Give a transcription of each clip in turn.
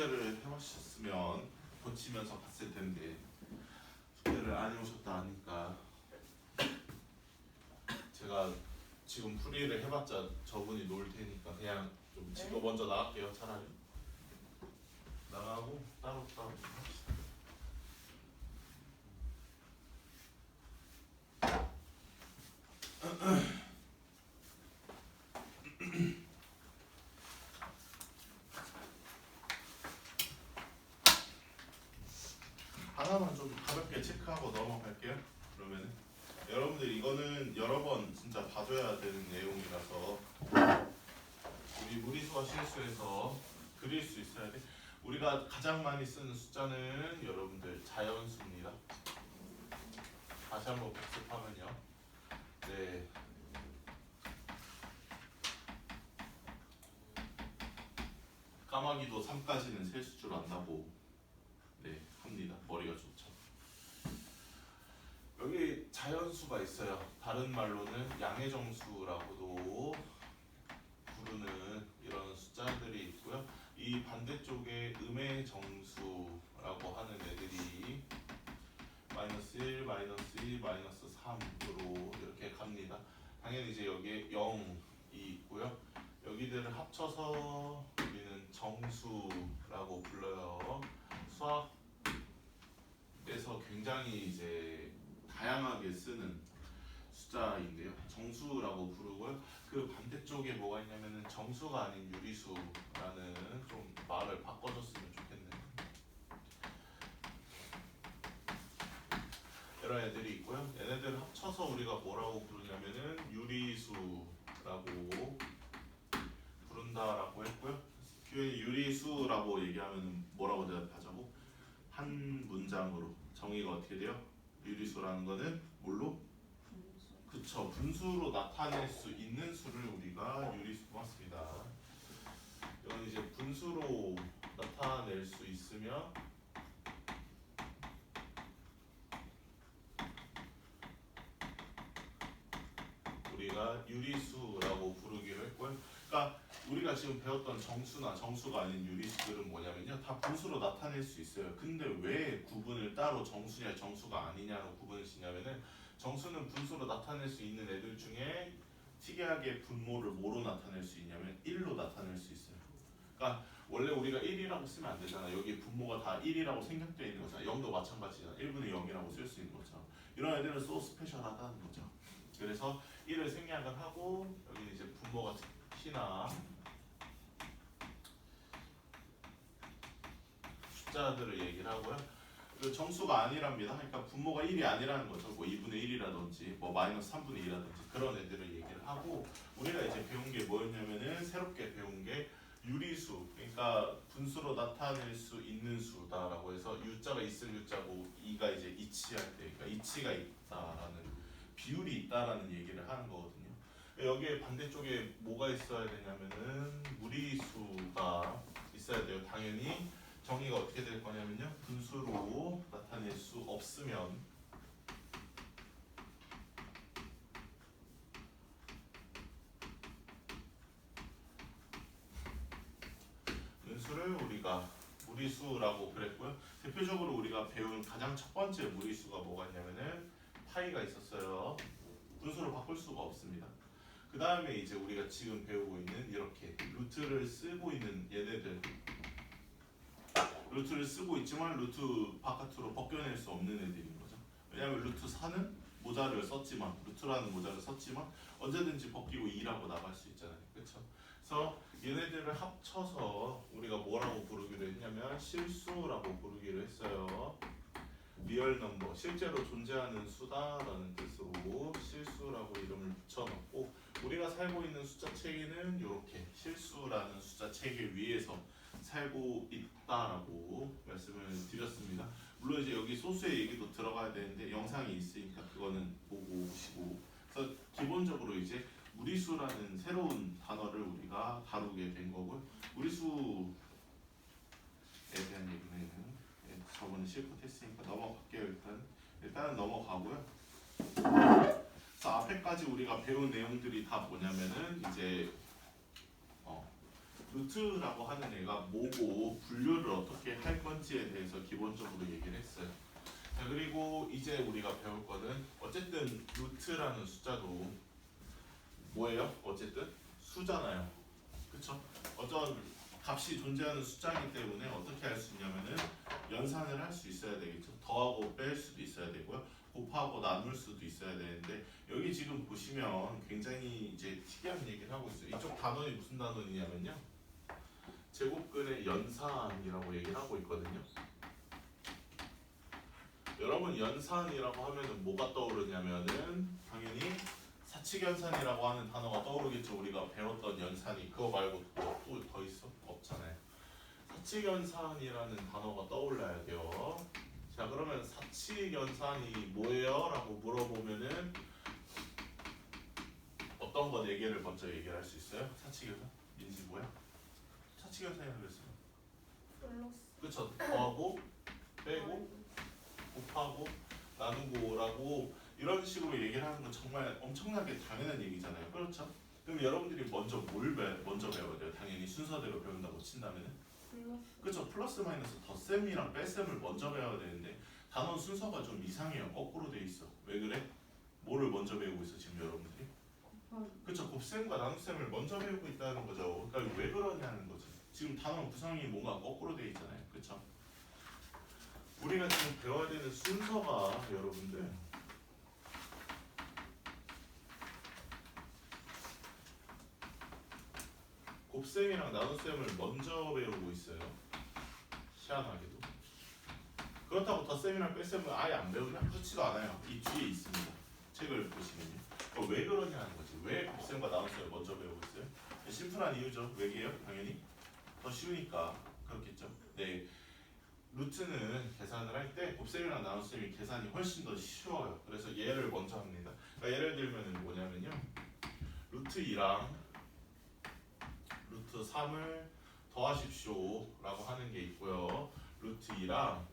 숙제를 해보셨으면 고치면서 봤을 텐데 숙제를 안 해오셨다 하니까 제가 지금 풀이를 해봤자 저분이 놀 테니까 그냥 좀 지금 먼저 나갈게요. 차라리 나가고 따로 합시다. 하나만 좀 가볍게 체크하고 넘어갈게요. 그러면 여러분들 이거는 여러 번 진짜 봐줘야 되는 내용이라서 우리 무리수와 실수에서 그릴 수 있어야 돼. 우리가 가장 많이 쓰는 숫자는 여러분들 자연수입니다. 다시 한번 복습하면요. 네. 까마귀도 3까지는 셀 줄 안다고 네 합니다. 머리가 좋죠. 여기 자연수가 있어요. 다른 말로는 양의정수라고도 부르는 이런 숫자들이 있고요. 이 반대쪽에 음의정수라고 하는 애들이 마이너스 1, 마이너스 2, 마이너스 3으로 이렇게 갑니다. 당연히 이제 여기에 0이 있고요. 여기들을 합쳐서 우리는 정수라고 불러요. 수학에서 굉장히 이제 다양하게 쓰는 숫자인데요. 정수라고 부르고요. 그 반대쪽에 뭐가 있냐면은 정수가 아닌 유리수라는 좀 말을 바꿔줬으면 좋겠네요. 이런 애들이 있고요. 얘네들을 합쳐서 우리가 뭐라고 부르냐면은 유리수라고 부른다라고 했고요. 유리수라고 얘기하면 뭐라고 대답하자고? 한 문장으로 정의가 어떻게 돼요? 유리수라는 거는 뭘로? 그쵸. 분수로 나타낼 수 있는 수를 우리가 유리수 맞습니다. 이건 이제 분수로 나타낼 수 있으면 우리가 유리수라고 부르기로 했고요. 그러니까 우리가 지금 배웠던 정수나 정수가 아닌 유리수들은 뭐냐면요. 다 분수로 나타낼 수 있어요. 근데 왜 구분을 따로 정수냐 정수가 아니냐로 구분을 짓냐면은 정수는 분수로 나타낼 수 있는 애들 중에 특이하게 분모를 뭐로 나타낼 수 있냐면 1로 나타낼 수 있어요. 그러니까 원래 우리가 1이라고 쓰면 안 되잖아. 여기 분모가 다 1이라고 생략되어 있는 거잖아. 0도 마찬가지잖아. 1분의 0이라고 쓸 수 있는 거죠. 이런 애들은 소 스페셜하다는 거죠. 그래서 1을 생략을 하고 여기는 이제 분모가 T나 숫자들을 얘기를 하고요. 그 정수가 아니랍니다. 그러니까 분모가 1이 아니라는 거죠. 뭐 2분의 1이라든지 뭐 마이너스 3분의 2라든지 그런 애들을 얘기를 하고 우리가 이제 배운 게 뭐였냐면은 새롭게 배운 게 유리수, 그러니까 분수로 나타낼 수 있는 수다라고 해서 U자가 있을 U자고 E가 이제 이치할 때, 그러니까 이치가 있다라는 비율이 있다라는 얘기를 하는 거거든요. 여기에 반대쪽에 뭐가 있어야 되냐면은 무리수가 있어야 돼요. 당연히 정의가 어떻게 될 거냐면요. 분수로 나타낼 수 없으면 분수를 우리가 무리수라고 그랬고요. 대표적으로 우리가 배운 가장 첫 번째 무리수가 뭐가 있냐면은 파이가 있었어요. 분수로 바꿀 수가 없습니다. 그 다음에 이제 우리가 지금 배우고 있는 이렇게 루트를 쓰고 있는 얘네들, 루트를 쓰고 있지만 루트 바깥으로 벗겨낼 수 없는 애들인 거죠. 왜냐하면 루트 4는 모자를 썼지만, 루트라는 모자를 썼지만 언제든지 벗기고 2라고 나갈 수 있잖아요. 그렇죠? 그래서 얘네들을 합쳐서 우리가 뭐라고 부르기로 했냐면 실수라고 부르기로 했어요. 리얼 넘버, 실제로 존재하는 수다라는 뜻으로 실수라고 이름을 붙여놓고 우리가 살고 있는 숫자 체계는 이렇게 실수라는 숫자 체계 위에서 살고 있다라고 말씀을 드렸습니다. 물론 이제 여기 소수의 얘기도 들어가야 되는데 영상이 있으니까 그거는 보고 오시고, 그래서 기본적으로 이제 무리수라는 새로운 단어를 우리가 다루게 된 거고요. 무리수에 대한 얘기는 저번에 실컷 했으니까 넘어갈게요. 일단은 넘어가고요. 그래서 앞에까지 우리가 배운 내용들이 다 뭐냐면은 이제 루트라고 하는 애가 뭐고 분류를 어떻게 할 건지에 대해서 기본적으로 얘기를 했어요. 자, 그리고 이제 우리가 배울 거는 어쨌든 루트라는 숫자도 뭐예요? 어쨌든 수잖아요. 그쵸? 어떤 값이 존재하는 숫자이기 때문에 어떻게 할 수 있냐면은 연산을 할 수 있어야 되겠죠. 더하고 뺄 수도 있어야 되고요. 곱하고 나눌 수도 있어야 되는데 여기 지금 보시면 굉장히 이제 특이한 얘기를 하고 있어요. 이쪽 단원이 무슨 단원이냐면요. 제곱근의 연산이라고 얘기를 하고 있거든요. 여러분 연산이라고 하면은 뭐가 떠오르냐면은 당연히 사칙연산이라고 하는 단어가 떠오르겠죠. 우리가 배웠던 연산이 그거 말고 또 더 있어? 없잖아요. 사칙연산이라는 단어가 떠올라야 돼요. 자 그러면 사칙연산이 뭐예요? 라고 물어보면은 어떤 거 4개를 먼저 얘기를 할 수 있어요? 사칙연산? 민지 뭐야? 사칙연산이라고 그랬어요. 플러스. 그쵸? 더하고 빼고 곱하고 나누고라고 이런 식으로 얘기를 하는 건 정말 엄청나게 당연한 얘기잖아요. 그렇죠? 그럼 여러분들이 먼저 먼저 배워야 돼요? 당연히 순서대로 배운다고 친다면은 플러스. 그렇죠? 플러스 마이너스 덧셈이랑 뺄셈을 먼저 배워야 되는데 단원 순서가 좀 이상해요. 거꾸로 돼 있어. 왜 그래? 뭐를 먼저 배우고 있어 지금 여러분들이? 그렇죠? 곱셈과 나눗셈을 먼저 배우고 있다는 거죠. 그러니까 왜 그러냐는 거지. 지금 단원 구성이 뭔가 거꾸로 돼 있잖아요. 그렇죠? 우리가 지금 배워야 되는 순서가 여러분들 곱셈이랑 나눗셈을 먼저 배우고 있어요. 희한하게도. 그렇다고 덧셈이랑 뺄셈을 아예 안 배우냐? 그렇지도 않아요. 이 뒤에 있습니다. 책을 보시면요. 왜 그러냐는 거지. 왜 곱셈과 나눗셈을 먼저 배우고 있어요? 심플한 이유죠. 왜게요? 당연히 더 쉬우니까 그렇겠죠. 네. 루트는 계산을 할 때 곱셈이랑 나눗셈이 계산이 훨씬 더 쉬워요. 그래서 얘를 먼저 합니다. 그러니까 예를 들면 뭐냐면요. 루트 2랑 루트 3을 더하십시오 라고 하는 게 있고요. 루트 2랑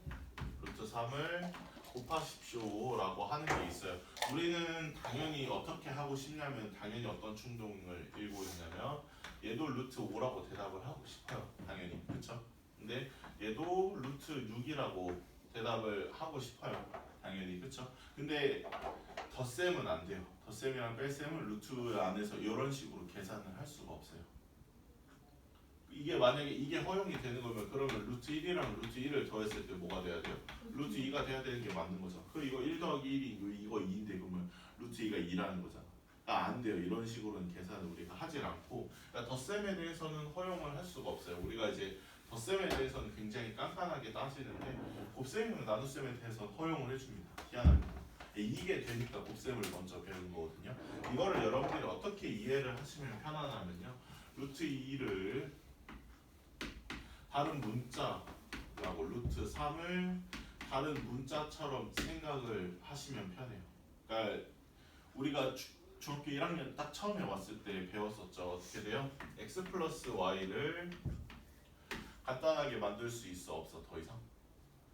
루트 3을 곱하십시오 라고 하는 게 있어요. 우리는 당연히 어떻게 하고 싶냐면 당연히 어떤 충동을 일고 있냐면 얘도 루트 5라고 대답을 하고 싶어요. 당연히. 그쵸? 근데 얘도 루트 6이라고 대답을 하고 싶어요. 당연히. 그쵸? 근데 덧셈은 안 돼요. 덧셈이랑 뺄셈은 루트 안에서 이런 식으로 계산을 할 수가 없어요. 이게 만약에 이게 허용이 되는 거면 그러면 루트 1이랑 루트 1을 더했을 때 뭐가 돼야 돼요? 루트 2가 돼야 되는 게 맞는 거죠. 그 이거 1 더하기 1이 이거 2인데 그러면 루트 2가 2라는 거잖아. 안 돼요. 이런 식으로는 계산을 우리가 하질 않고 그러니까 덧셈에 대해서는 허용을 할 수가 없어요. 우리가 이제 덧셈에 대해서는 굉장히 깐깐하게 따지는데 곱셈이랑 나눗셈에 대해서 허용을 해줍니다. 희한하게. 이게 되니까 곱셈을 먼저 배우는 거거든요. 이거를 여러분들이 어떻게 이해를 하시면 편하냐면요. 루트 2를 다른 문자라고 루트 3을 다른 문자처럼 생각을 하시면 편해요. 그러니까 우리가 중학교 1학년 딱 처음에 왔을 때 배웠었죠. 어떻게 돼요? x 플러스 y를 간단하게 만들 수 있어 없어? 더 이상?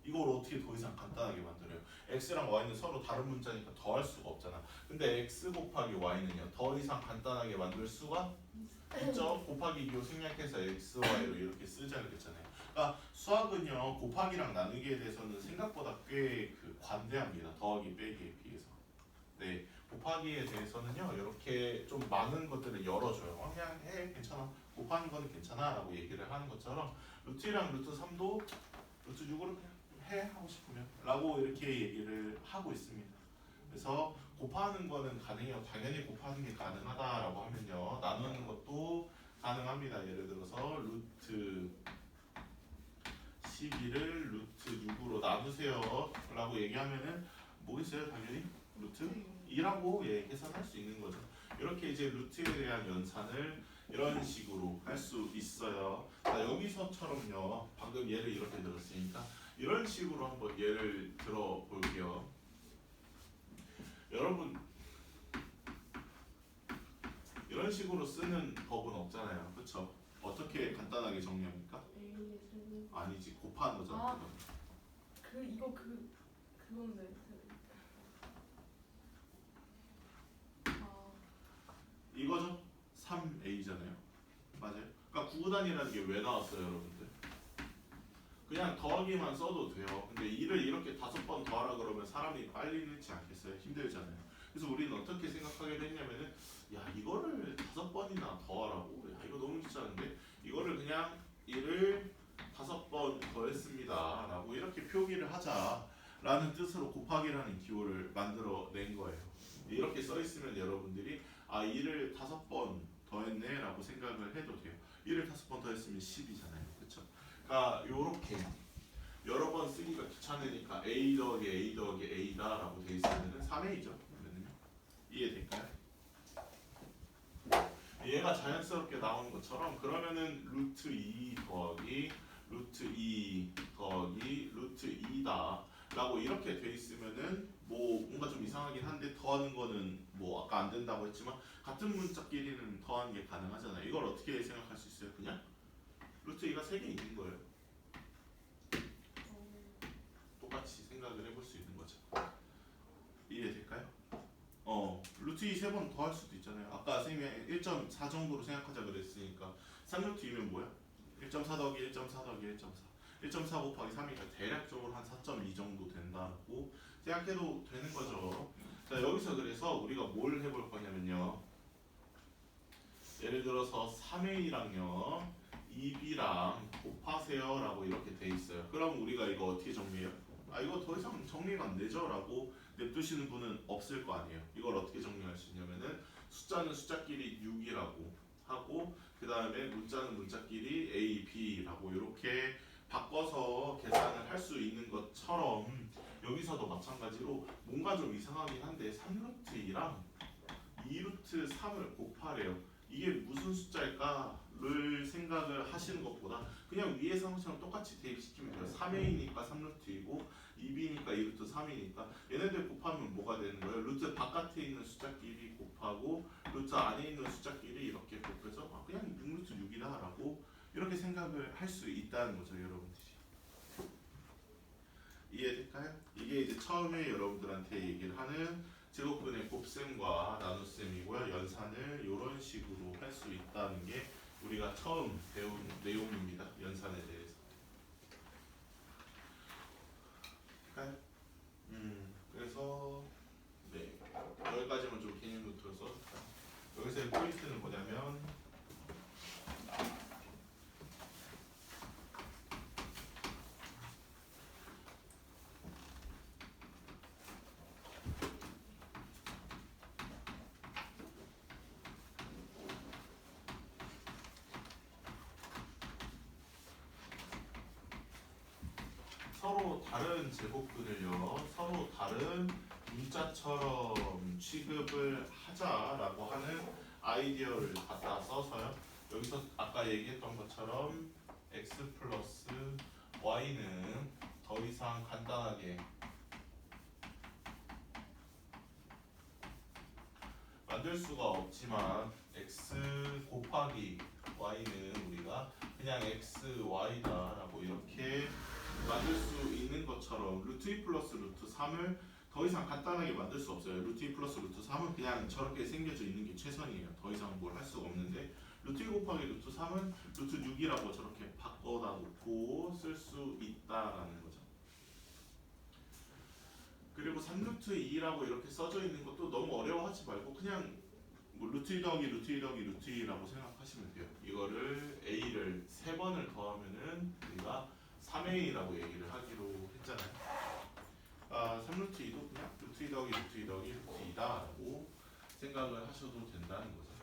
이걸 어떻게 더 이상 간단하게 만들어요? x랑 y는 서로 다른 문자니까 더할 수가 없잖아. 근데 x 곱하기 y는요 더 이상 간단하게 만들 수가 있죠. 곱하기 기호 생략해서 x, y로 이렇게 쓰자 그랬잖아요. 그러니까 수학은요 곱하기랑 나누기에 대해서는 생각보다 꽤 관대합니다. 더하기 빼기에 비해서. 네, 곱하기에 대해서는요 이렇게 좀 많은 것들을 열어줘요. 그냥 해 괜찮아. 곱하는 거는 괜찮아라고 얘기를 하는 것처럼 루트 1랑 루트 3도 루트 6으로 그냥 해 하고 싶으면 라고 이렇게 얘기를 하고 있습니다. 그래서 곱하는 거는 가능해요. 당연히 곱하는 게 가능하다라고 하면요 나누는 것도 가능합니다. 예를 들어서 루트 12를 루트 6으로 나누세요 라고 얘기하면은 뭐겠어요? 당연히 루트 2라고 예, 계산할 수 있는 거죠. 이렇게 이제 루트에 대한 연산을 이런 식으로 할 수 있어요. 자, 여기서처럼요 방금 예를 이렇게 들었으니까 이런 식으로 한번 예를 들어 볼게요. 여러분 이런 식으로 쓰는 법은 없잖아요. 그렇죠? 어떻게 간단하게 정리합니까? 아니지 곱하는 거잖아. 그건데. 이거죠? 3a잖아요. 맞아요. 그러니까 구구단이라는 게 왜 나왔어요, 여러분들? 그냥 더하기만 써도 돼요. 근데 2를 이렇게 5번 더하라 그러면 사람이 빨리 넣지 않겠어요? 힘들잖아요. 그래서 우리는 어떻게 생각하게 됐냐면은 야 이거를 5번이나 더하라고? 야 이거 너무 귀찮은데? 이거를 그냥 1을 5번 더했습니다 라고 이렇게 표기를 하자라는 뜻으로 곱하기라는 기호를 만들어낸 거예요. 이렇게 써있으면 여러분들이 아 1을 5번 더했네 라고 생각을 해도 돼요. 1을 5번 더했으면 10이잖아요. 그쵸? 그러니까 요렇게 여러 번 쓰기가 귀찮으니까 A 더하기 A 더하기 A다 라고 돼 있으면 3A죠. 이해될까요? 얘가 자연스럽게 나오는 것처럼 그러면은 루트 2 더하기 루트 2 더하기 루트 2다 라고 이렇게 돼 있으면은 뭐 뭔가 좀 이상하긴 한데 더하는 거는 뭐 아까 안 된다고 했지만 같은 문자끼리는 더하는 게 가능하잖아요. 이걸 어떻게 생각할 수 있어요? 그냥 루트 2가 3개 있는 거예요. 똑같이 생각을 해볼 수 있는 거죠. 이해될까요? 루트 2 3번 더 할 수도 있잖아요. 아까 선생님이 1.4 정도로 생각하자 그랬으니까 3루트 2면 뭐야? 1.4 더하기 1.4 더하기 1.4 1.4 곱하기 3이니까 대략적으로 한 4.2 정도 된다고 생각해도 되는 거죠. 자 여기서 그래서 우리가 뭘 해볼 거냐면요. 예를 들어서 3A랑요 2B랑 곱하세요 라고 이렇게 돼 있어요. 그럼 우리가 이거 어떻게 정리해요? 아 이거 더 이상 정리가 안 되죠? 라고 냅두시는 분은 없을 거 아니에요. 이걸 어떻게 정리할 수 있냐면은 숫자는 숫자끼리 6이라고 하고 그 다음에 문자는 문자끼리 A, B라고 이렇게 바꿔서 계산을 할 수 있는 것처럼 여기서도 마찬가지로 뭔가 좀 이상하긴 한데 3루트 2랑 2루트 3을 곱하래요. 이게 무슨 숫자일까를 생각을 하시는 것보다 그냥 위에 상황처럼 똑같이 대입시키면 돼요. 3A니까 3루트이고 2B니까 2루트 3이니까 얘네들 곱하면 뭐가 되는 거예요? 루트 바깥에 있는 숫자끼리 곱하고 루트 안에 있는 숫자끼리 이렇게 곱해서 아, 그냥 6루트 6이다 라고 이렇게 생각을 할 수 있다는 거죠. 여러분들이 이해될까요? 이게 이제 처음에 여러분들한테 얘기를 하는 제곱근의 곱셈과 나눗셈이고요. 연산을 이런 식으로 할 수 있다는 게 우리가 처음 배운 내용입니다. 연산에 대해서. 그래서 네 여기까지만 좀 개념 노트로 써줄까요? 여기서의 포인트는 뭐냐면 서로 다른 제곱근을요 서로 다른 문자처럼 취급을 하자라고 하는 아이디어를 갖다 써서요. 여기서 아까 얘기했던 것처럼 x 플러스 y는 더 이상 간단하게 만들 수가 없지만 x 곱하기 y는 우리가 그냥 x, y다 라고 이렇게 만들 수 있는 것처럼 루트 2 플러스 루트 3을 더 이상 간단하게 만들 수 없어요. 루트 2 플러스 루트 3은 그냥 저렇게 생겨져 있는 게 최선이에요. 더 이상 뭘 할 수가 없는데 루트 2 곱하기 루트 3은 루트 6이라고 저렇게 바꿔다 놓고 쓸 수 있다라는 거죠. 그리고 3루트 2라고 이렇게 써져 있는 것도 너무 어려워하지 말고 그냥 뭐 루트 2 더하기 루트 2 더하기 루트 2라고 생각하시면 돼요. 이거를 A를 3번을 더하면은 우리가 3A라고 얘기를 하기로 했잖아요. 3루트 2도 그냥 루트 2 더하기 루트 2 더하기 루트 2다 라고 생각을 하셔도 된다는 거죠.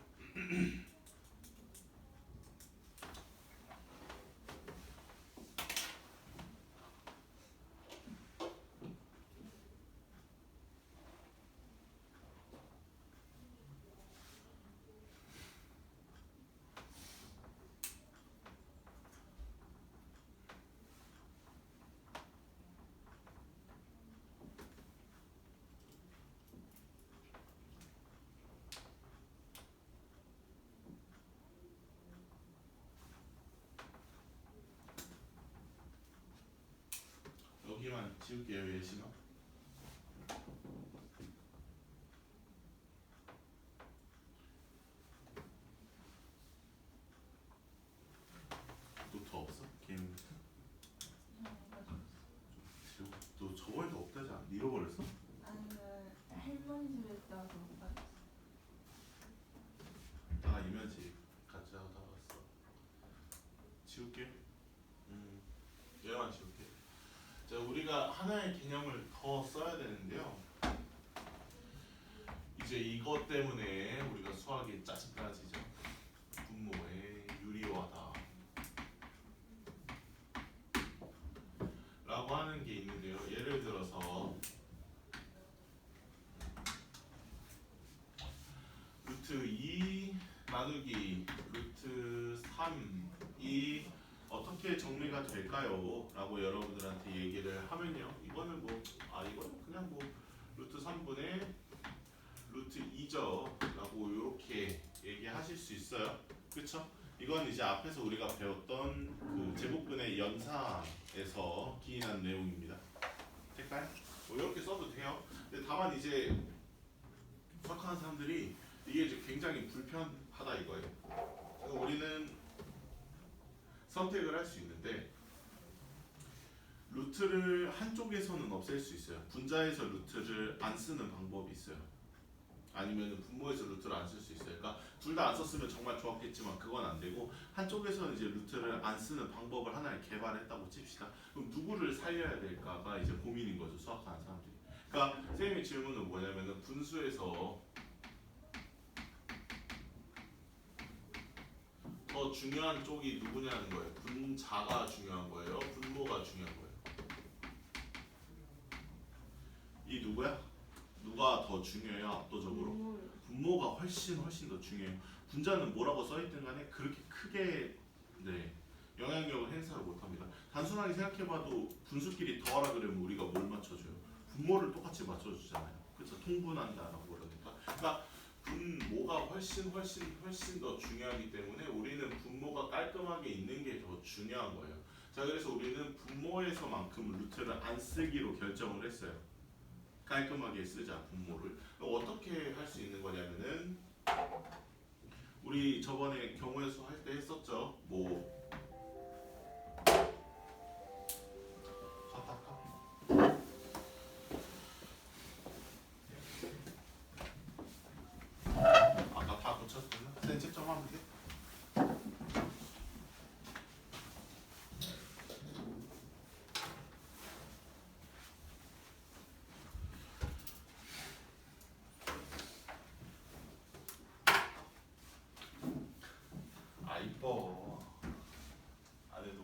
여기만 지울게요. 예시만. 지울게요. 얘만 지울게요. 자, 우리가 하나의 개념을 더 써야 되는데요. 이제 이것 때문에 우리가 수학이 짜증나지죠. 분모의 유리화다 라고 하는 게 있는데요. 예를 들어서 루트 2 나누기 루트 3이 어떻게 정리가 될까요? 라고 여러분들한테 얘기를 하면요. 이거는 이거는 그냥 루트 3분의 루트 2죠 라고 이렇게 얘기하실 수 있어요. 그쵸? 이건 이제 앞에서 우리가 배웠던 그 제곱근의 연산에서 기인한 내용입니다. 될까요? 이렇게 써도 돼요. 근데 다만 이제 수학하는 사람들이 이게 이제 굉장히 불편하다 이거예요. 우리는 선택을 할 수 있는데 루트를 한쪽에서는 없앨 수 있어요. 분자에서 루트를 안 쓰는 방법이 있어요. 아니면 분모에서 루트를 안 쓸 수 있어요. 그러니까 둘 다 안 썼으면 정말 좋았겠지만 그건 안 되고 한쪽에서는 이제 루트를 안 쓰는 방법을 하나를 개발했다고 칩시다. 그럼 누구를 살려야 될까가 이제 고민인 거죠. 수학하는 사람들이. 그러니까 선생님의 질문은 뭐냐면은 분수에서 더 중요한 쪽이 누구냐는 거예요. 분자가 중요한 거예요. 분모가 중요한 거예요. 이 누구야? 누가 더 중요해요? 압도적으로? 분모가 훨씬 더 중요해요. 분자는 뭐라고 써있든 간에 그렇게 크게 영향력을 행사를 못합니다. 단순하게 생각해봐도 분수끼리 더하라 그러면 우리가 뭘 맞춰줘요? 분모를 똑같이 맞춰주잖아요. 그래서 통분한다라고 그러니까. 그러니까 분모가 훨씬 더 중요하기 때문에 우리는 분모가 깔끔하게 있는 게 더 중요한 거예요. 자, 그래서 우리는 분모에서만큼 루트를 안 쓰기로 결정을 했어요. 깔끔하게 쓰자 분모를. 어떻게 할 수 있는 거냐면은 우리 저번에 경우의 수 할 때 했었죠. 아까 다 고쳤었나? 선생님 채점하면 돼? 아 이뻐. 안 해도.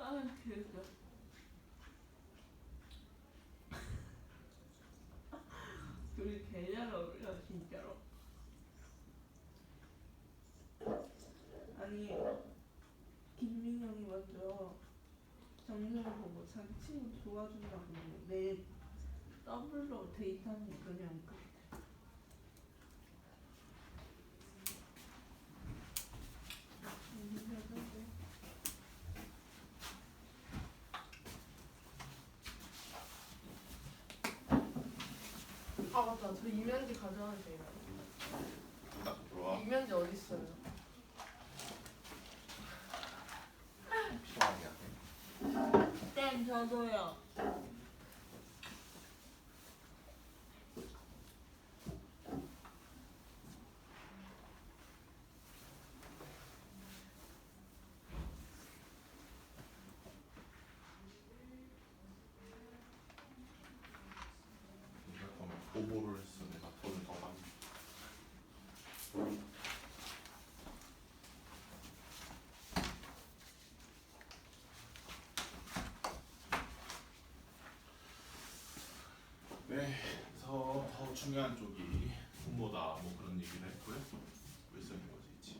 아, 개웃겨. 둘이 개 잘 어울려, 진짜로. 아니, 김민영이 먼저 정준을 보고 자기 친구 도와준다고 내일 더블로 데이트하는 게 그냥 그 아 맞다. 저 이면지 가져와도 돼요. 딱 들어와. 이면지 어디 있어요? 필요하게 하네. 땡 저도요. 보보를 했어. 내가 돈을 더 많이. 네, 그래서 더 중요한 쪽이 분모다 뭐 그런 얘기를 했고요. 왜 쓰는 거지 이 집?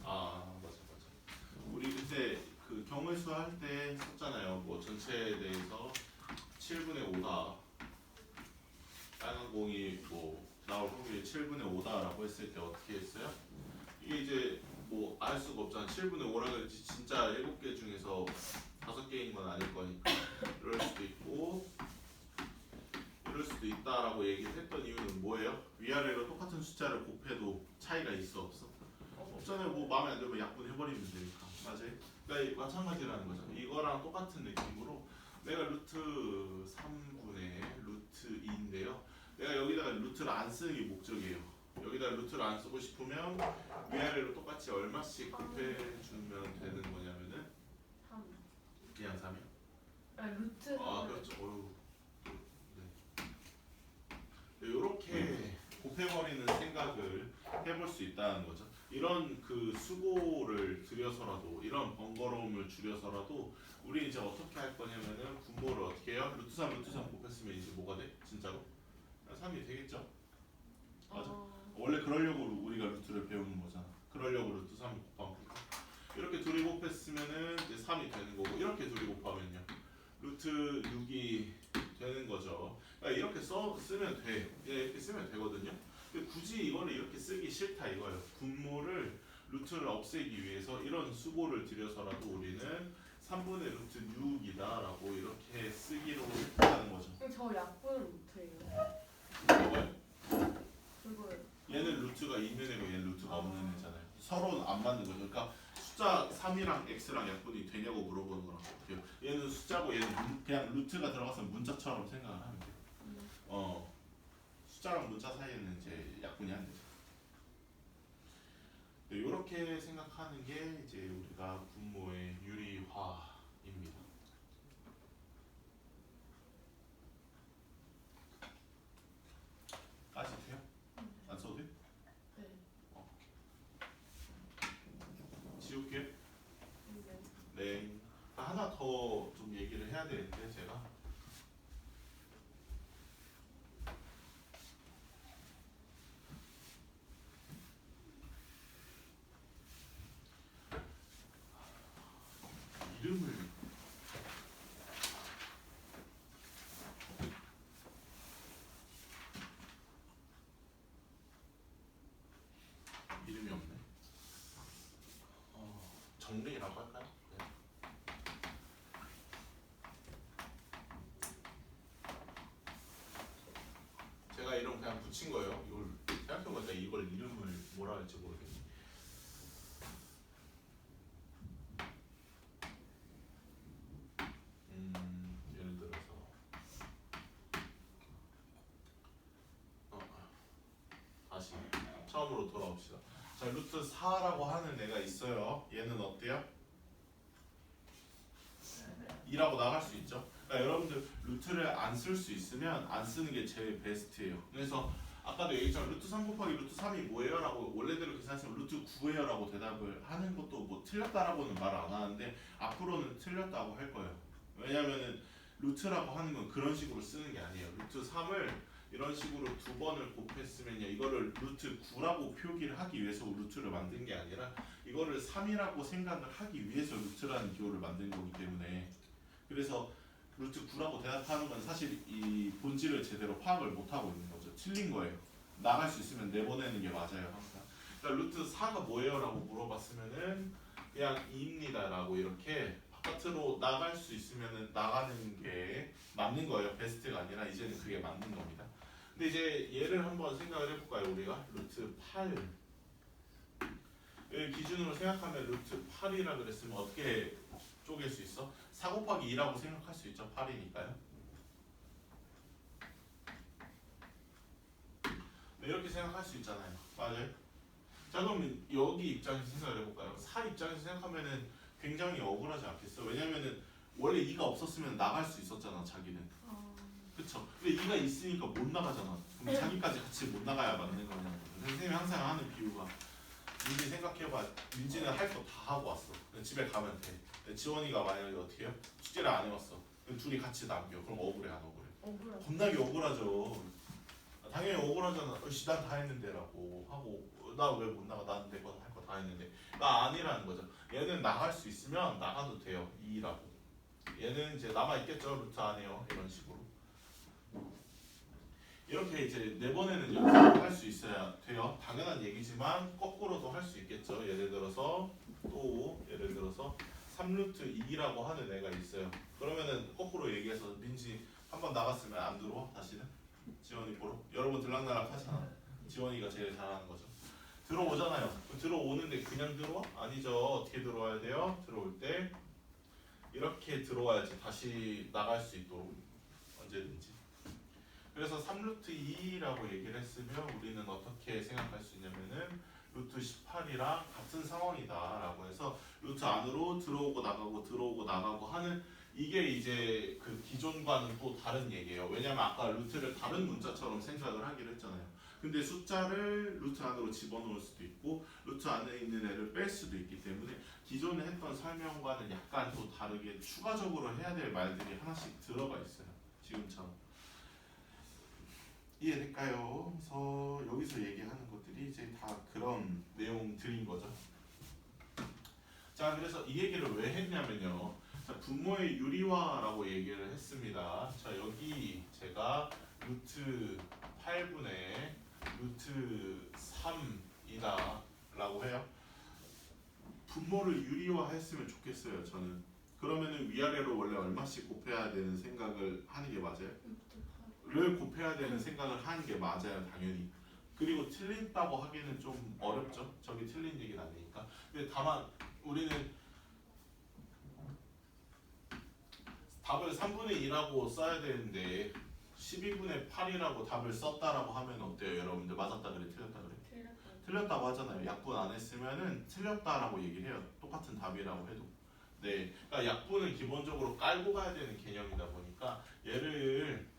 아 맞아. 우리 그때 그 경우수 할 때 썼잖아요. 뭐 전체에 대해서 7분의 5다. 빨간 공이 뭐 나올 확률이 7분의 5다라고 했을 때 어떻게 했어요? 이게 이제 뭐 알 수가 없잖아. 7분의 5라고 했지 진짜 7개 중에서 5개인 건 아닐 거니까 이럴 수도 있고 이럴 수도 있다라고 얘기를 했던 이유는 뭐예요? 위아래로 똑같은 숫자를 곱해도 차이가 있어 없어? 없잖아요. 뭐 마음에 안 들면 약분해버리면 되니까. 맞아요? 그러니까 마찬가지라는 거죠. 이거랑 똑같은 느낌으로 내가 루트 3분의 루트 2인데요. 내가 여기다가 루트를 안 쓰는 게 목적이에요. 여기다 루트를 안 쓰고 싶으면 위아래로 똑같이 얼마씩 곱해주면 되는 거냐면은 3. 그냥 3이요? 아니 루트 3. 아 그렇죠. 어휴. 네. 이렇게 곱해버리는 생각을 해볼 수 있다는 거죠. 이런 그 수고를 들여서라도 이런 번거로움을 줄여서라도 우리 이제 어떻게 할 거냐면은 분모를 어떻게 해요? 루트 3 곱했으면 이제 뭐가 돼? 진짜로? 3이 되겠죠? 맞아. 원래 그러려고 우리가 루트를 배우는 거잖아. 그러려고 루트 3을 곱하면 되고 이렇게 둘이 곱했으면은 이제 3이 되는 거고 이렇게 둘이 곱하면요 루트 6이 되는 거죠. 그러니까 이렇게 쓰면 돼. 이렇게 쓰면 되거든요. 근데 굳이 이거를 이렇게 쓰기 싫다 이거예요. 분모를 루트를 없애기 위해서 이런 수고를 들여서라도 우리는 3분의 루트 6이다라고 이렇게 쓰기로 했다는 거죠. 저 약분을 못해요. 뭐가요? 그거요. 얘는 루트가 있는 애고 얘는 루트가 없는 애잖아요. 서로는 안 맞는 거죠. 그러니까 숫자 3이랑 x랑 약분이 되냐고 물어보는 거랑 같아요. 얘는 숫자고 얘는 그냥 루트가 들어가서 문자처럼 생각을 하면 돼요. 숫자랑 문자 사이에는 이제 약분이 안 되죠. 이렇게 생각하는 게 이제 우리가 분모의 유리화입니다. 아시세요? 안 써도 돼? 네. 지울게요. 네. 네. 하나 더 좀 얘기를 해야 되는데 제가 이름을 이름이 없네. 정리라고 할까요? 네. 제가 이름 그냥 붙인 거예요. 이걸 생각해보니까 이걸 이름을 뭐라 할지 모르겠네. 예를 들어서 다시 처음으로 돌아옵시다. 자, 루트 4라고 하는 애가 있어요. 얘는 어때요? 2라고 나갈 수 있죠. 그러니까 여러분들 루트를 안 쓸 수 있으면 안 쓰는 게 제일 베스트예요. 그래서 아까도 얘기했지만 루트 3 곱하기 루트 3이 뭐예요? 라고 원래대로 계산했으면 루트 9예요 라고 대답을 하는 것도 뭐 틀렸다라고는 말 안 하는데 앞으로는 틀렸다고 할 거예요. 왜냐면은 루트라고 하는 건 그런 식으로 쓰는 게 아니에요. 루트 3을 이런 식으로 두 번을 곱했으면요 이거를 루트 9라고 표기를 하기 위해서 루트를 만든 게 아니라 이거를 3이라고 생각을 하기 위해서 루트라는 기호를 만든 거기 때문에 그래서 루트 9라고 대답하는 건 사실 이 본질을 제대로 파악을 못하고 있는 거죠. 틀린 거예요. 나갈 수 있으면 내보내는 게 맞아요 항상. 그러니까 루트 4가 뭐예요? 라고 물어봤으면은 그냥 2입니다 라고 이렇게 바깥으로 나갈 수 있으면은 나가는 게 맞는 거예요. 베스트가 아니라 이제는 그게 맞는 겁니다. 근데 이제 얘를 한번 생각을 해볼까요? 우리가 루트 8을 기준으로 생각하면 루트 8이라 그랬으면 어떻게 쪼갤 수 있어? 4 곱하기 2라고 생각할 수 있죠. 8이니까요. 네, 이렇게 생각할 수 있잖아요. 맞아요. 자 그럼 여기 입장에서 생각을 해볼까요? 4 입장에서 생각하면은 굉장히 억울하지 않겠어? 왜냐면은 원래 2가 없었으면 나갈 수 있었잖아 자기는. 그쵸? 근데 2가 있으니까 못 나가잖아. 그럼 자기까지 같이 못 나가야 맞는 거냐고. 선생님이 항상 하는 비유가 민지 생각해봐. 민지는 할 거 다 하고 왔어. 집에 가면 돼. 근데 지원이가 만약에 어떻게 해요? 숙제를 안 해왔어. 그럼 둘이 같이 남겨. 그럼 억울해 안 억울해? 억울하죠. 겁나게 억울하죠. 당연히 억울하잖아. 난 다 했는데라고 하고 나 왜 못 나가? 나는 내 거 할 거 다 했는데 나 아니라는 거죠. 얘는 나갈 수 있으면 나가도 돼요. 2라고. 얘는 이제 남아 있겠죠. 루트 안에요. 이런 식으로. 이렇게 이제 내보내는 연습을 할 수 있어야 돼요. 당연한 얘기지만 거꾸로도 할 수 있겠죠. 예를 들어서 3루트 2라고 하는 애가 있어요. 그러면은 거꾸로 얘기해서 민지 한번 나갔으면 안 들어와 다시는? 지원이 보러? 여러분 들락날락 하잖아. 지원이가 제일 잘하는 거죠. 들어오잖아요. 들어오는데 그냥 들어와? 아니죠. 어떻게 들어와야 돼요? 들어올 때 이렇게 들어와야지 다시 나갈 수 있도록 언제든지. 그래서 3루트 2라고 얘기를 했으면 우리는 어떻게 생각할 수 있냐면은 루트 18이랑 같은 상황이다 라고 해서 루트 안으로 들어오고 나가고 하는 이게 이제 그 기존과는 또 다른 얘기예요. 왜냐면 아까 루트를 다른 문자처럼 생각을 하기로 했잖아요. 근데 숫자를 루트 안으로 집어넣을 수도 있고 루트 안에 있는 애를 뺄 수도 있기 때문에 기존에 했던 설명과는 약간 또 다르게 추가적으로 해야 될 말들이 하나씩 들어가 있어요. 지금처럼. 이해될까요? 그래서 여기서 얘기하는 것들이 이제 다 그런 내용들인 거죠. 자, 그래서 이 얘기를 왜 했냐면요. 자, 분모의 유리화라고 얘기를 했습니다. 자, 여기 제가 루트 8분의 루트 3이다 라고 해요. 분모를 유리화했으면 좋겠어요, 저는. 그러면은 위아래로 원래 얼마씩 곱해야 되는 생각을 하는 게 맞아요? 를 곱해야 되는 생각을 하는 게 맞아요, 당연히. 그리고 틀린다고 하기는 좀 어렵죠. 저기 틀린 얘기는 아니니까. 근데 다만 우리는 답을 3분의 2라고 써야 되는데 12분의 8이라고 답을 썼다라고 하면 어때요, 여러분들? 맞았다 그래, 틀렸다 그래? 틀렸다고 하잖아요. 약분 안 했으면은 틀렸다라고 얘기를 해요. 똑같은 답이라고 해도. 네, 그러니까 약분은 기본적으로 깔고 가야 되는 개념이다 보니까 얘를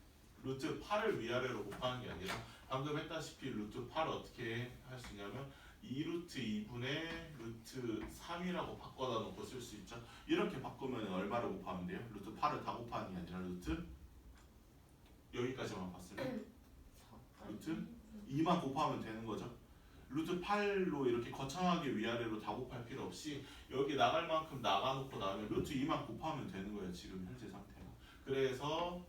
루트 8을 위아래로 곱하는 게 아니라 방금 했다시피 루트 8을 어떻게 할 수 있냐면 2루트 2분의 루트 3이라고 바꿔다 놓고 쓸 수 있죠. 이렇게 바꾸면 얼마를 곱하면 돼요? 루트 8을 다 곱하는 게 아니라 루트 여기까지만 봤으면 루트 2만 곱하면 되는 거죠. 루트 8로 이렇게 거창하게 위아래로 다 곱할 필요 없이 여기 나갈 만큼 나가놓고 나면 루트 2만 곱하면 되는 거예요. 지금 현재 상태가. 그래서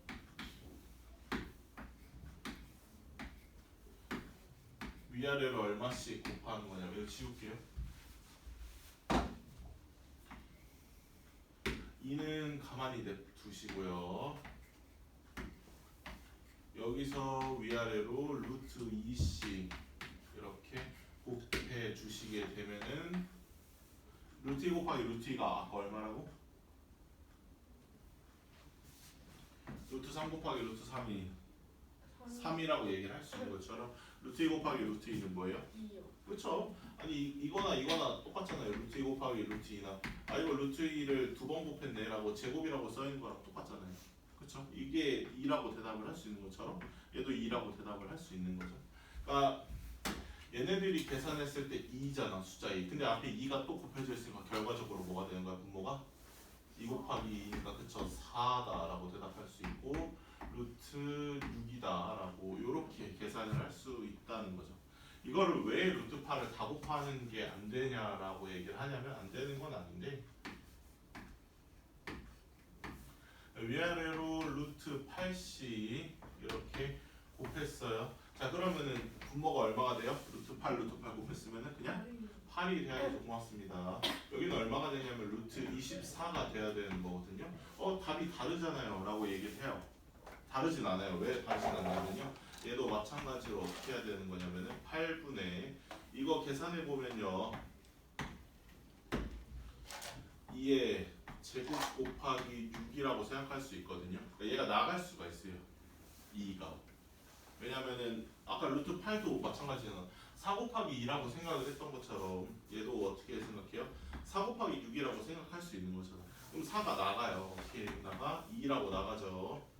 위아래로 얼마씩 곱하는 거냐면 이거 지울게요. 2는 가만히 냅두시고요. 여기서 위아래로 루트 2씩 이렇게 곱해 주시게 되면은 루트 2 곱하기 루트 2가 아까 얼마라고? 루트 3 곱하기 루트 3이 3이라고 얘기를 할 수 있는 것처럼 루트 2 곱하기 루트 2는 뭐예요? 2요. 그렇죠. 아니 이거나 똑같잖아요. 루트 2 곱하기 루트 2나 이거 루트 2를 두 번 곱했네라고 제곱이라고 써있는 거랑 똑같잖아요. 그렇죠. 이게 2라고 대답을 할 수 있는 것처럼 얘도 2라고 대답을 할 수 있는 거죠. 그러니까 얘네들이 계산했을 때 2잖아, 숫자 2. 근데 앞에 2가 또 곱해져 있으니까 결과적으로 뭐가 되는 거야, 분모가? 2 곱하기 2니까 그쵸, 4다라고 대답할 수 있고 루트 6이다라고 이렇게 계산을 할 수 있다는 거죠. 이거를 왜 루트 8을 다 곱하는 게 안 되냐라고 얘기를 하냐면 안 되는 건 아닌데 위아래로 루트 8씩 이렇게 곱했어요. 자 그러면은 분모가 얼마가 돼요? 루트 8 곱했으면은 그냥 8이 돼야지 고맙습니다. 여기는 얼마가 되냐면 루트 24가 돼야 되는 거거든요. 답이 다르잖아요 라고 얘기를 해요. 다르진 않아요. 왜 다르진 않냐면요, 얘도 마찬가지로 어떻게 해야 되는 거냐면은 8분의 이거 계산해 보면요 2의 제곱 곱하기 6이라고 생각할 수 있거든요. 그러니까 얘가 나갈 수가 있어요, 2가. 왜냐면은 아까 루트 8도 마찬가지잖아. 4 곱하기 2라고 생각을 했던 것처럼 얘도 어떻게 생각해요? 4 곱하기 6이라고 생각할 수 있는 거잖아. 그럼 4가 나가요. 어떻게 나가? 2라고 나가죠.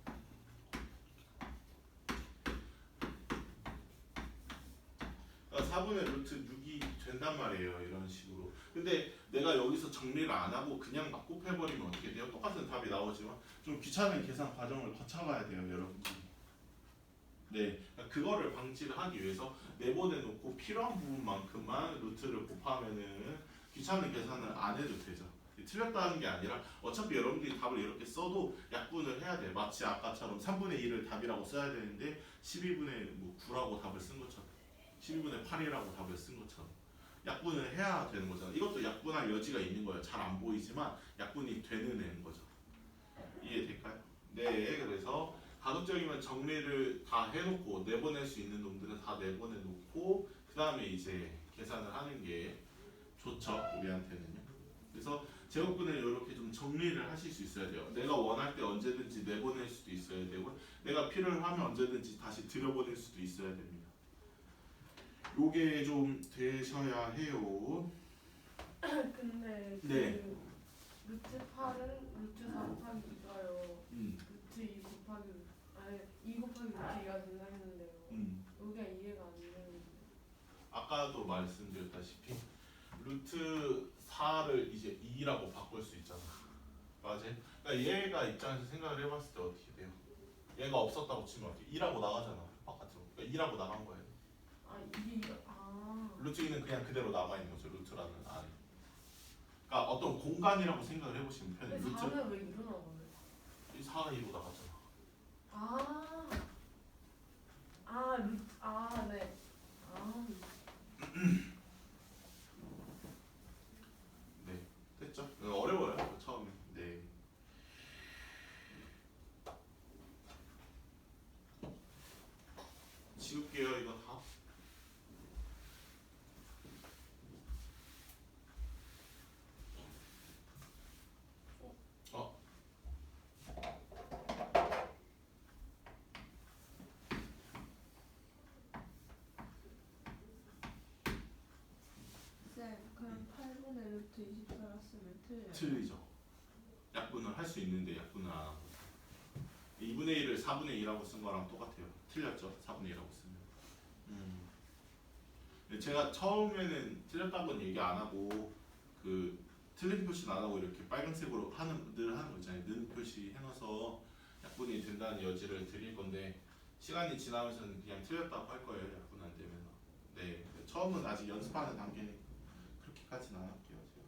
그러니까 4분의 루트 6이 된단 말이에요, 이런 식으로. 근데 내가 여기서 정리를 안 하고 그냥 막 곱해버리면 어떻게 돼요? 똑같은 답이 나오지만 좀 귀찮은 계산 과정을 거쳐가야 돼요, 여러분들이. 네, 그러니까 그거를 방지를 하기 위해서 내보내놓고 필요한 부분만큼만 루트를 곱하면은 귀찮은 계산을 안 해도 되죠. 틀렸다는 게 아니라 어차피 여러분들이 답을 이렇게 써도 약분을 해야 돼. 마치 아까처럼 3분의 1을 답이라고 써야 되는데 12분의 9라고 답을 쓴 것처럼 12분의 8이라고 답을 쓴 것처럼 약분을 해야 되는 거잖아. 이것도 약분할 여지가 있는 거예요. 잘 안 보이지만 약분이 되는 애인 거죠. 이해될까요? 네, 그래서 가급적이면 정리를 다 해놓고 내보낼 수 있는 놈들은 다 내보내놓고 그 다음에 이제 계산을 하는 게 좋죠, 우리한테는요. 그래서 제곱근을 이렇게 좀 정리를 하실 수 있어야 돼요. 내가 원할 때 언제든지 내보낼 수도 있어야 되고 내가 필요를 하면 언제든지 다시 들여보낼 수도 있어야 됩니다. 요게 좀 되셔야 해요. 근데 그 네. 루트 8은 루트 4 곱하기 2가요. 루트 2 곱하기 아니 2 곱하기 루트 2가 된다 했는데요. 여기가 이해가 안 되는데. 아까도 말씀드렸다시피 루트 4를 이제 2라고 바꿀 수 있잖아. 맞아요? 그러니까 얘가 입장에서 생각을 해봤을 때 어떻게 돼요? 얘가 없었다고 치면 어떻게 2라고 나가잖아, 바깥으로. 그러니까 2라고 나간 거예요. 아 이게 루트 2는 그냥 그대로 남아있는 거죠, 루트라는 안에. 그러니까 어떤 공간이라고 생각을 해보시면 편해요. 근데 루트 4는 왜 일어난 거예요? 4가 2로 나가잖아. 네. 네, 됐죠? 어려워요, 처음에. 네. 지울게요, 이거 다. 쌤, 그럼 8분의 루트 24라 쓰면 틀려요? 틀리죠. 약분을 할 수 있는데 약분을 안 하고. 2분의 1을 4분의 2라고 쓴 거랑 똑같아요. 틀렸죠, 4분의 2라고 쓰면. 제가 처음에는 틀렸다고는 얘기 안 하고 그 틀린 표시는 안 하고 이렇게 빨간색으로 늘 하는 거 있잖아요. 는 표시 해놔서 약분이 된다는 여지를 드릴 건데 시간이 지나면서는 그냥 틀렸다고 할 거예요, 약분 안 되면. 네, 처음은 아직 연습하는 단계니까 그렇게까지는 안 할게요, 제가.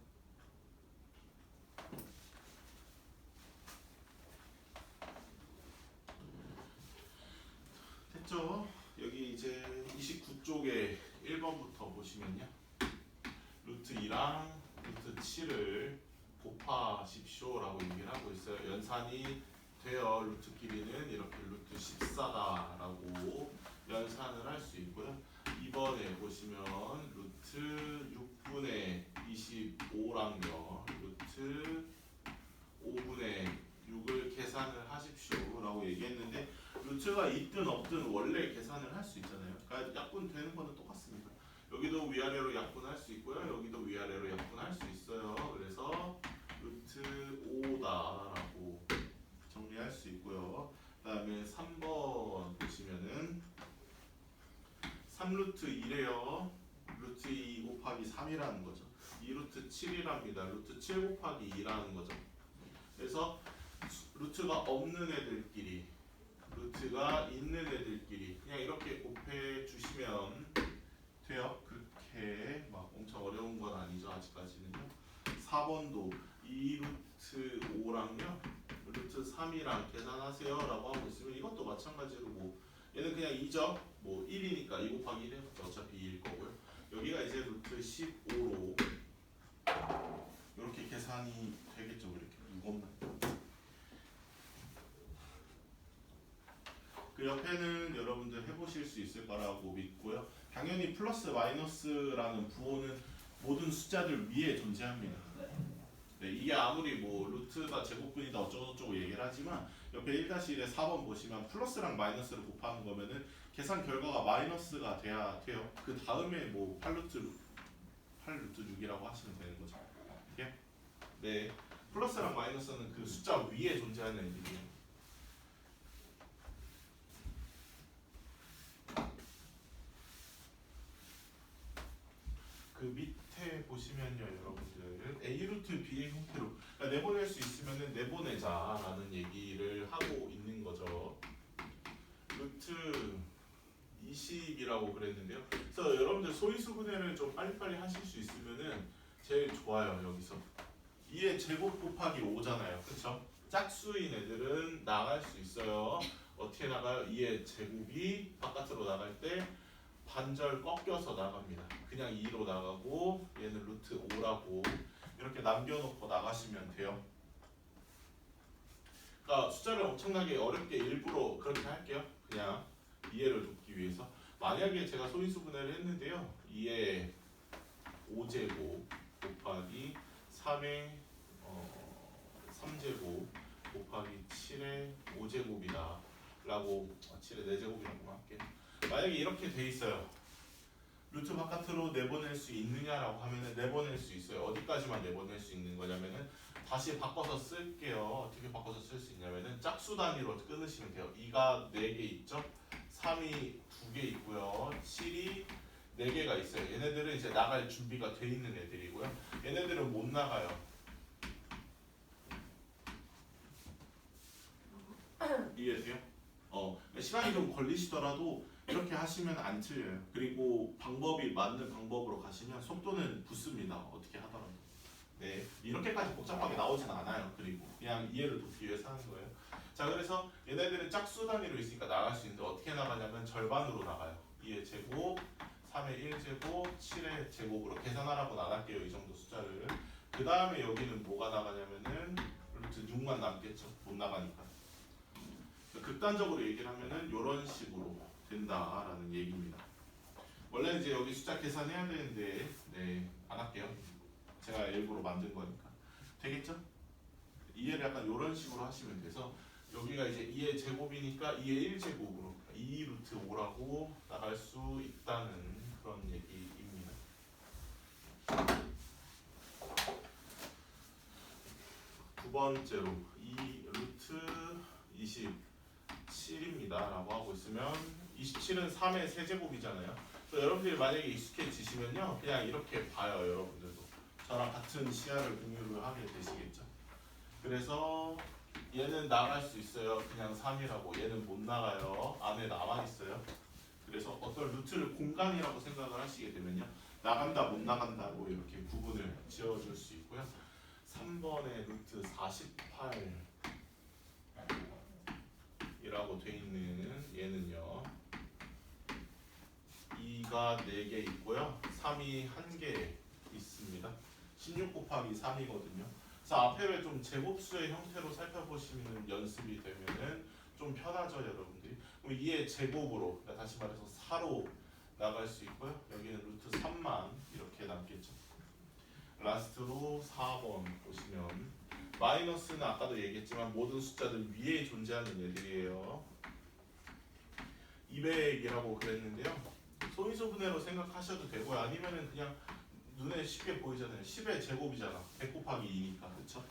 됐죠? 여기 이제 29쪽에 1번부터 보시면요, 루트 2랑 루트 7을 곱하십시오라고 얘기를 하고 있어요. 연산이 되어 루트끼리는 이렇게 루트 14다라고 연산을 할 수 있고요. 2번에 보시면 루트 6분의 25랑요 루트 5분의 6을 계산을 하십시오라고 얘기했는데 루트가 있든 없든 원래 계산을 할 수 있잖아요. 그러니까 약분 되는 거는 똑같습니다. 여기도 위아래로 약분할 수 있고요. 여기도 위아래로 약분할 수 있어요. 그래서 루트 5다라고 정리할 수 있고요. 그 다음에 3번 보시면은 3루트 2래요. 루트 2 곱하기 3이라는 거죠. 2루트 7이랍니다. 루트 7 곱하기 2라는 거죠. 그래서 루트가 없는 애들끼리, 루트가 있는 애들끼리 그냥 이렇게 곱해 주시면 돼요. 그렇게 막 엄청 어려운 건 아니죠. 아직까지는요. 4번도 2루트 5랑요 루트 3이랑 계산하세요 라고 하고 있으면 이것도 마찬가지로 뭐 얘는 그냥 2죠. 뭐 1이니까 2 곱하기 1 해봤자 어차피 2일 거고요. 여기가 이제 루트 15로 이렇게 계산이 되겠죠. 이렇게 이것만. 그 옆에는 여러분들 해보실 수 있을 거라고 믿고요. 당연히 플러스 마이너스라는 부호는 모든 숫자들 위에 존재합니다. 네, 이게 아무리 뭐 루트가 제곱분이다 어쩌고저쩌고 얘기를 하지만 옆에 1-1에 4번 보시면 플러스랑 마이너스를 곱하는 거면은 계산 결과가 마이너스가 돼야 돼요. 그 다음에 뭐 8루트 6이라고 하시면 되는 거죠. 예? 네, 플러스랑 마이너스는 그 숫자 위에 존재하는 애들이에요. 그 밑에 보시면요, 여러분들 A 루트 B의 형태로 그러니까 내보낼 수 있으면은 내보내자라는 얘기를 하고 있는 거죠. 루트 20이라고 그랬는데요. 그래서 여러분들 소인수분해를 좀 빨리빨리 하실 수 있으면은 제일 좋아요. 여기서 2의 제곱 곱하기 5잖아요. 그렇죠? 짝수인 애들은 나갈 수 있어요. 어떻게 나가요? 2의 제곱이 바깥으로 나갈 때 반절 꺾여서 나갑니다. 그냥 2로 나가고 얘는 루트 5라고 이렇게 남겨놓고 나가시면 돼요. 그러니까 숫자를 엄청나게 어렵게 일부러 그렇게 할게요. 그냥 이해를 돕기 위해서. 만약에 제가 소인수분해를 했는데요. 2의 5제곱 곱하기 3의 3제곱 곱하기 7의 5제곱이다 라고 7의 4제곱이라고 할게요. 만약에 이렇게 돼 있어요. 루트 바깥으로 내보낼 수 있느냐라고 하면은 내보낼 수 있어요. 어디까지만 내보낼 수 있는 거냐면은 다시 바꿔서 쓸게요. 어떻게 바꿔서 쓸 수 있냐면은 짝수 단위로 끊으시면 돼요. 2가 4개 있죠. 3이 2개 있고요. 7이 4개가 있어요. 얘네들은 이제 나갈 준비가 돼 있는 애들이고요. 얘네들은 못 나가요. 이해돼요? 시간이 좀 걸리시더라도 이렇게 하시면 안 틀려요. 그리고 방법이 맞는 방법으로 가시면 속도는 붙습니다. 어떻게 하더라도. 네, 이렇게까지 복잡하게 나오진 않아요. 그리고 그냥 이해를 돕기 위해서 하는 거예요. 자, 그래서 얘네들은 짝수 단위로 있으니까 나갈 수 있는데 어떻게 나가냐면 절반으로 나가요. 2의 제곱, 3의 1제곱, 7의 제곱으로 계산하라고 나갈게요. 이 정도 숫자를. 그 다음에 여기는 뭐가 나가냐면은 루트 6만 남겠죠. 못 나가니까. 극단적으로 얘기를 하면은 이런 식으로 된다라는 얘기입니다. 원래 이제 여기 숫자 계산해야 되는데 네, 안 할게요. 제가 일부러 만든 거니까. 되겠죠? 이해를 약간 이런 식으로 하시면 돼서 여기가 이제 2의 제곱이니까 2의 1제곱으로 2 루트 5라고 나갈 수 있다는 그런 얘기입니다. 두 번째로 2 루트 27입니다 라고 하고 있으면 27은 3의 세제곱이잖아요. 그래서 여러분들이 만약에 익숙해지시면요 그냥 이렇게 봐요. 여러분들도 저랑 같은 시야를 공유를 하게 되시겠죠. 그래서 얘는 나갈 수 있어요. 그냥 3이라고. 얘는 못 나가요. 안에 남아있어요. 그래서 어떤 루트를 공간이라고 생각을 하시게 되면요 나간다 못 나간다로 이렇게 구분을 지어줄 수 있고요. 3번의 루트 48 이라고 돼 있는 얘는요 2가 4개 있고요 3이 1개 있습니다. 16 곱하기 3이거든요. 그래서 앞에를 좀 제곱수의 형태로 살펴보시는 연습이 되면은 좀 편하죠 여러분들이. 그럼 2의 제곱으로 그러니까 다시 말해서 4로 나갈 수 있고요. 여기는 루트 3만 이렇게 남겠죠. 라스트로 4번 보시면 마이너스는 아까도 얘기했지만 모든 숫자들 위에 존재하는 애들이에요. 200이라고 그랬는데요. 소인수분해로 생각하셔도 되고요. 아니면은 그냥 눈에 쉽게 보이잖아요. 10의 제곱이잖아. 100 곱하기 2니까. 그쵸?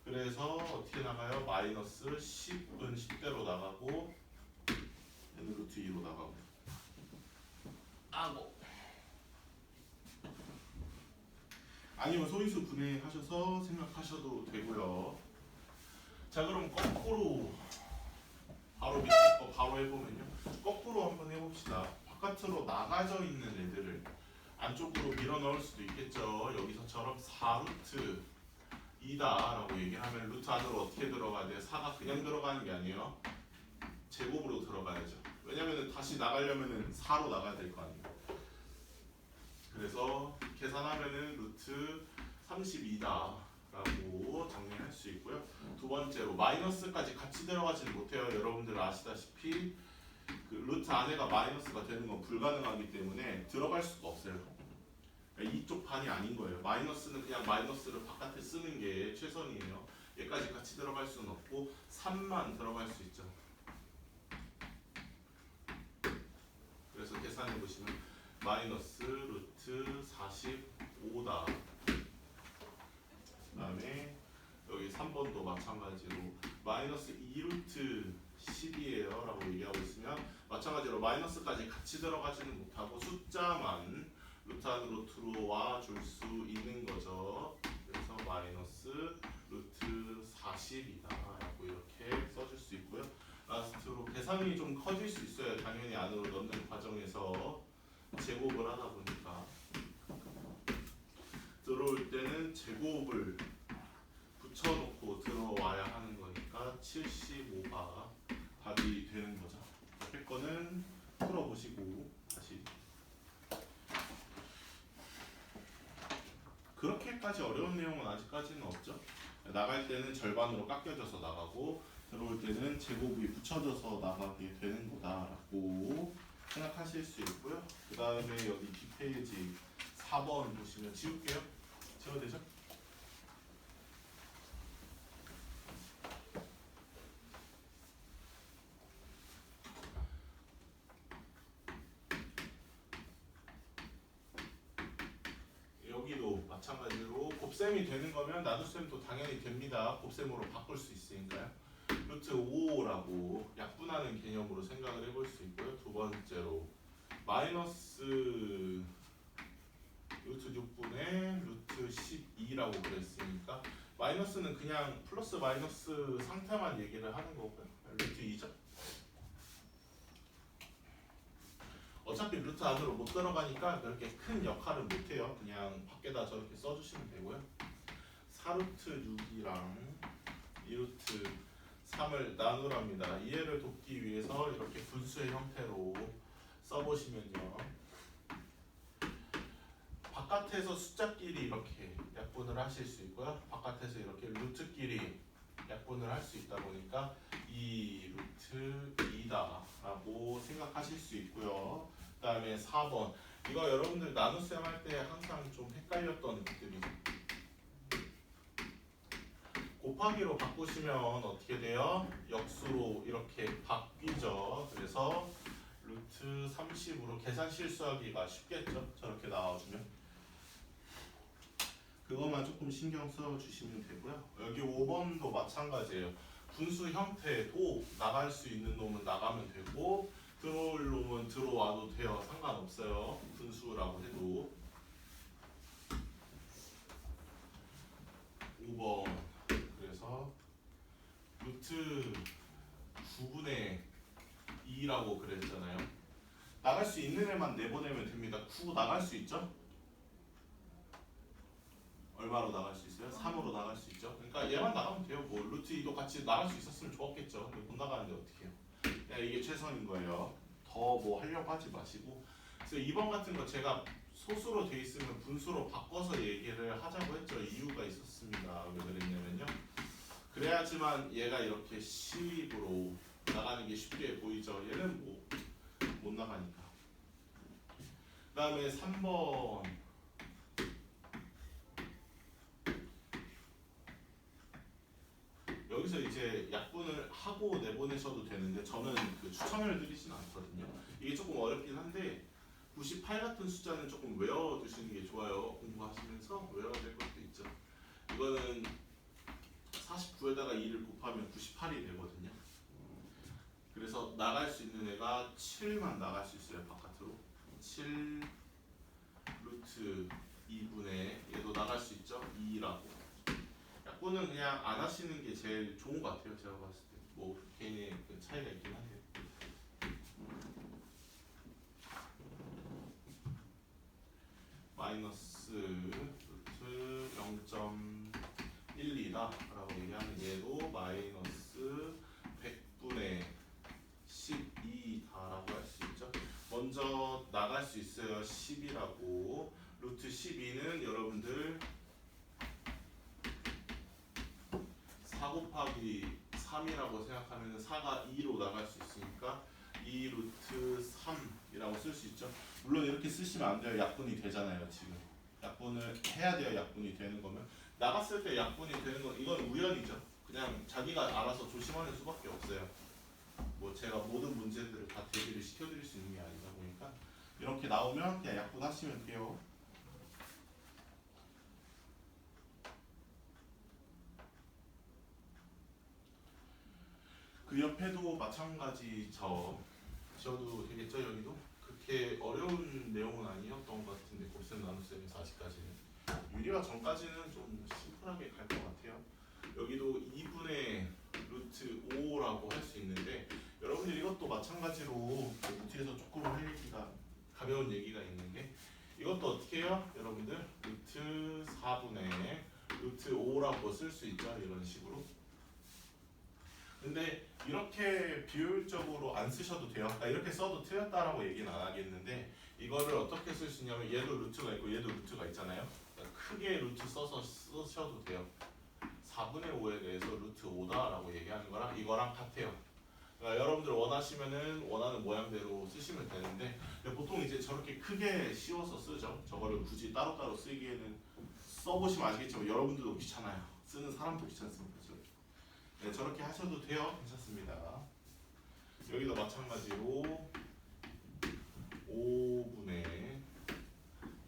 그래서 어떻게 나가요? 마이너스 10은 10대로 나가고 얘는 루트 2로 나가고 하고 아니면 소인수 분해하셔서 생각하셔도 되고요. 자 그럼 거꾸로 바로 밑에 거 바로 해보면요. 거꾸로 한번 해봅시다. 바깥으로 나가져 있는 애들을 안쪽으로 밀어 넣을 수도 있겠죠. 여기서처럼 4루트 2다 라고 얘기를 하면 루트 안으로 어떻게 들어가야 돼요? 4가 그냥 들어가는 게 아니에요. 제곱으로 들어가야죠. 왜냐면 다시 나가려면 4로 나가야 될 거 아니에요. 그래서 계산하면은 루트 32다 라고 정리할 수 있고요. 두 번째로 마이너스까지 같이 들어가지는 못해요. 여러분들 아시다시피 그 루트 안에가 마이너스가 되는 건 불가능하기 때문에 들어갈 수가 없어요. 그러니까 이쪽 반이 아닌 거예요. 마이너스는 그냥 마이너스를 바깥에 쓰는 게 최선이에요. 얘까지 같이 들어갈 수는 없고 3만 들어갈 수 있죠. 그래서 계산해 보시면 마이너스 루트 45다. 그 다음에 여기 3번도 마찬가지로 마이너스 2루트 10이에요 라고 얘기하고 있으면 마찬가지로 마이너스까지 같이 들어가지는 못하고 숫자만 루트 안으로 들어와 줄 수 있는 거죠. 그래서 마이너스 루트 40이다 라고 이렇게 써줄 수 있고요. 라스트로 계산이 좀 커질 수 있어요. 당연히 안으로 넣는 과정에서 제곱을 하다 보니까 들어올 때는 제곱을 붙여놓고 들어와야 하는 거니까 75가 답이 되는 거죠. 옆에 거는 풀어보시고 다시 그렇게까지 어려운 내용은 아직까지는 없죠. 나갈 때는 절반으로 깎여져서 나가고 들어올 때는 제곱이 붙여져서 나가게 되는 거다라고 생각하실 수 있고요. 그 다음에 여기 뒷페이지 4번 보시면 지울게요. 지워도 되죠? 여기도 마찬가지로 곱셈이 되는 거면 나눗셈도 당연히 됩니다. 곱셈으로 바꿀 수 있으니까요. 루트 5라고 약분하는 개념으로 생각을 해볼 수 있고요. 두 번째로 마이너스 루트 6분의 루트 12라고 그랬으니까 마이너스는 그냥 플러스 마이너스 상태만 얘기를 하는 거고요. 루트 2죠. 어차피 루트 안으로 못 들어가니까 그렇게 큰 역할은 못해요. 그냥 밖에다 저렇게 써주시면 되고요. 4루트 6이랑 2루트 3을 나누랍니다. 이해를 돕기 위해서 이렇게 분수의 형태로 써보시면요. 바깥에서 숫자끼리 이렇게 약분을 하실 수 있고요. 바깥에서 이렇게 루트끼리 약분을 할 수 있다 보니까 2루트 2다 라고 생각하실 수 있고요. 그 다음에 4번 이거 여러분들 나눗셈 할 때 항상 좀 헷갈렸던 것들이죠. 곱하기로 바꾸시면 어떻게 돼요? 역수로 이렇게 바뀌죠. 그래서 루트 30으로 계산 실수하기가 쉽겠죠. 저렇게 나와주면 그것만 조금 신경 써주시면 되고요. 여기 5번도 마찬가지예요. 분수 형태도 나갈 수 있는 놈은 나가면 되고 들어올 놈은 들어와도 돼요. 상관없어요. 분수라고 해도. 5번 그래서 루트 9분의 2라고 그랬잖아요. 나갈 수 있는 애만 내보내면 됩니다. 9 나갈 수 있죠? 얼마로 나갈 수 있어요? 3으로 나갈 수 있죠? 그러니까 얘만 나가면 돼요. 뭐 루트 2도 같이 나갈 수 있었으면 좋았겠죠. 근데 못 나가는데 어떻게 해요? 그냥 이게 최선인 거예요. 더 뭐 하려고 하지 마시고. 그래서 2번 같은 거 제가 소수로 돼 있으면 분수로 바꿔서 얘기를 하자고 했죠. 이유가 있었습니다. 왜 그랬냐면요. 그래야지만 얘가 이렇게 10으로 나가는 게 쉽게 보이죠. 얘는 뭐 못 나가니까. 그 다음에 3번 여기서 이제 약분을 하고 내보내셔도 되는데 저는 그 추천을 드리진 않거든요. 이게 조금 어렵긴 한데 98 같은 숫자는 조금 외워두시는 게 좋아요. 공부하시면서 외워야 될 것도 있죠. 이거는 49에다가 2를 곱하면 98이 되거든요. 그래서 나갈 수 있는 애가 7만 나갈 수 있어요. 바깥으로. 7 루트 2분의 얘도 나갈 수 있죠? 2라고. 약분은 그냥 안 하시는 게 제일 좋은 것 같아요. 제가 봤을 때. 뭐 개인의 그 차이가 있긴 한데. 마이너스 루트 0.12다 라고 얘기하는 얘도 마이너스 100분의 12다라고 할 수 있죠. 먼저 나갈 수 있어요. 10이라고. 루트 12는 여러분들 4 곱하기 3이라고 생각하면 4가 2로 나갈 수 있으니까 2 루트 3이라고 쓸 수 있죠. 물론 이렇게 쓰시면 안 돼요. 약분이 되잖아요. 지금 약분을 해야 돼요. 약분이 되는 거면 나갔을 때 약분이 되는 건 이건 우연이죠. 그냥 자기가 알아서 조심하는 수밖에 없어요. 뭐 제가 모든 문제들을 다 대비를 시켜드릴 수 있는 게 아니다 보니까 이렇게 나오면 그냥 약분하시면 돼요. 그 옆에도 마찬가지죠. 저도 되겠죠. 여기도 그렇게 어려운 내용은 아니었던 것 같은데 곱셈 나눗셈에서 아직까지는 유리화 전까지는 좀 심플하게 갈 것 같아요. 여기도 2분의 루트 5라고 할 수 있는데 여러분들 이것도 마찬가지로 루트에서 조금 할 얘기가 가벼운 얘기가 있는 게 이것도 어떻게 해요? 여러분들 루트 4분의 루트 5라고 쓸 수 있죠. 이런 식으로. 근데 이렇게 비율적으로 안 쓰셔도 돼요. 그러니까 이렇게 써도 틀렸다라고 얘기는 안 하겠는데 이거를 어떻게 쓸 수 있냐면 얘도 루트가 있고 얘도 루트가 있잖아요. 그러니까 크게 루트 써서 쓰셔도 돼요. 4분의 5에 대해서 루트 5다라고 얘기하는 거랑 이거랑 같아요. 그러니까 여러분들 원하시면은 원하는 모양대로 쓰시면 되는데 보통 이제 저렇게 크게 씌워서 쓰죠. 저거를 굳이 따로따로 쓰기에는 써보시면 아시겠지만 여러분들도 귀찮아요. 쓰는 사람도 귀찮습니다. 네, 저렇게 하셔도 돼요. 괜찮습니다. 여기도 마찬가지로 5분의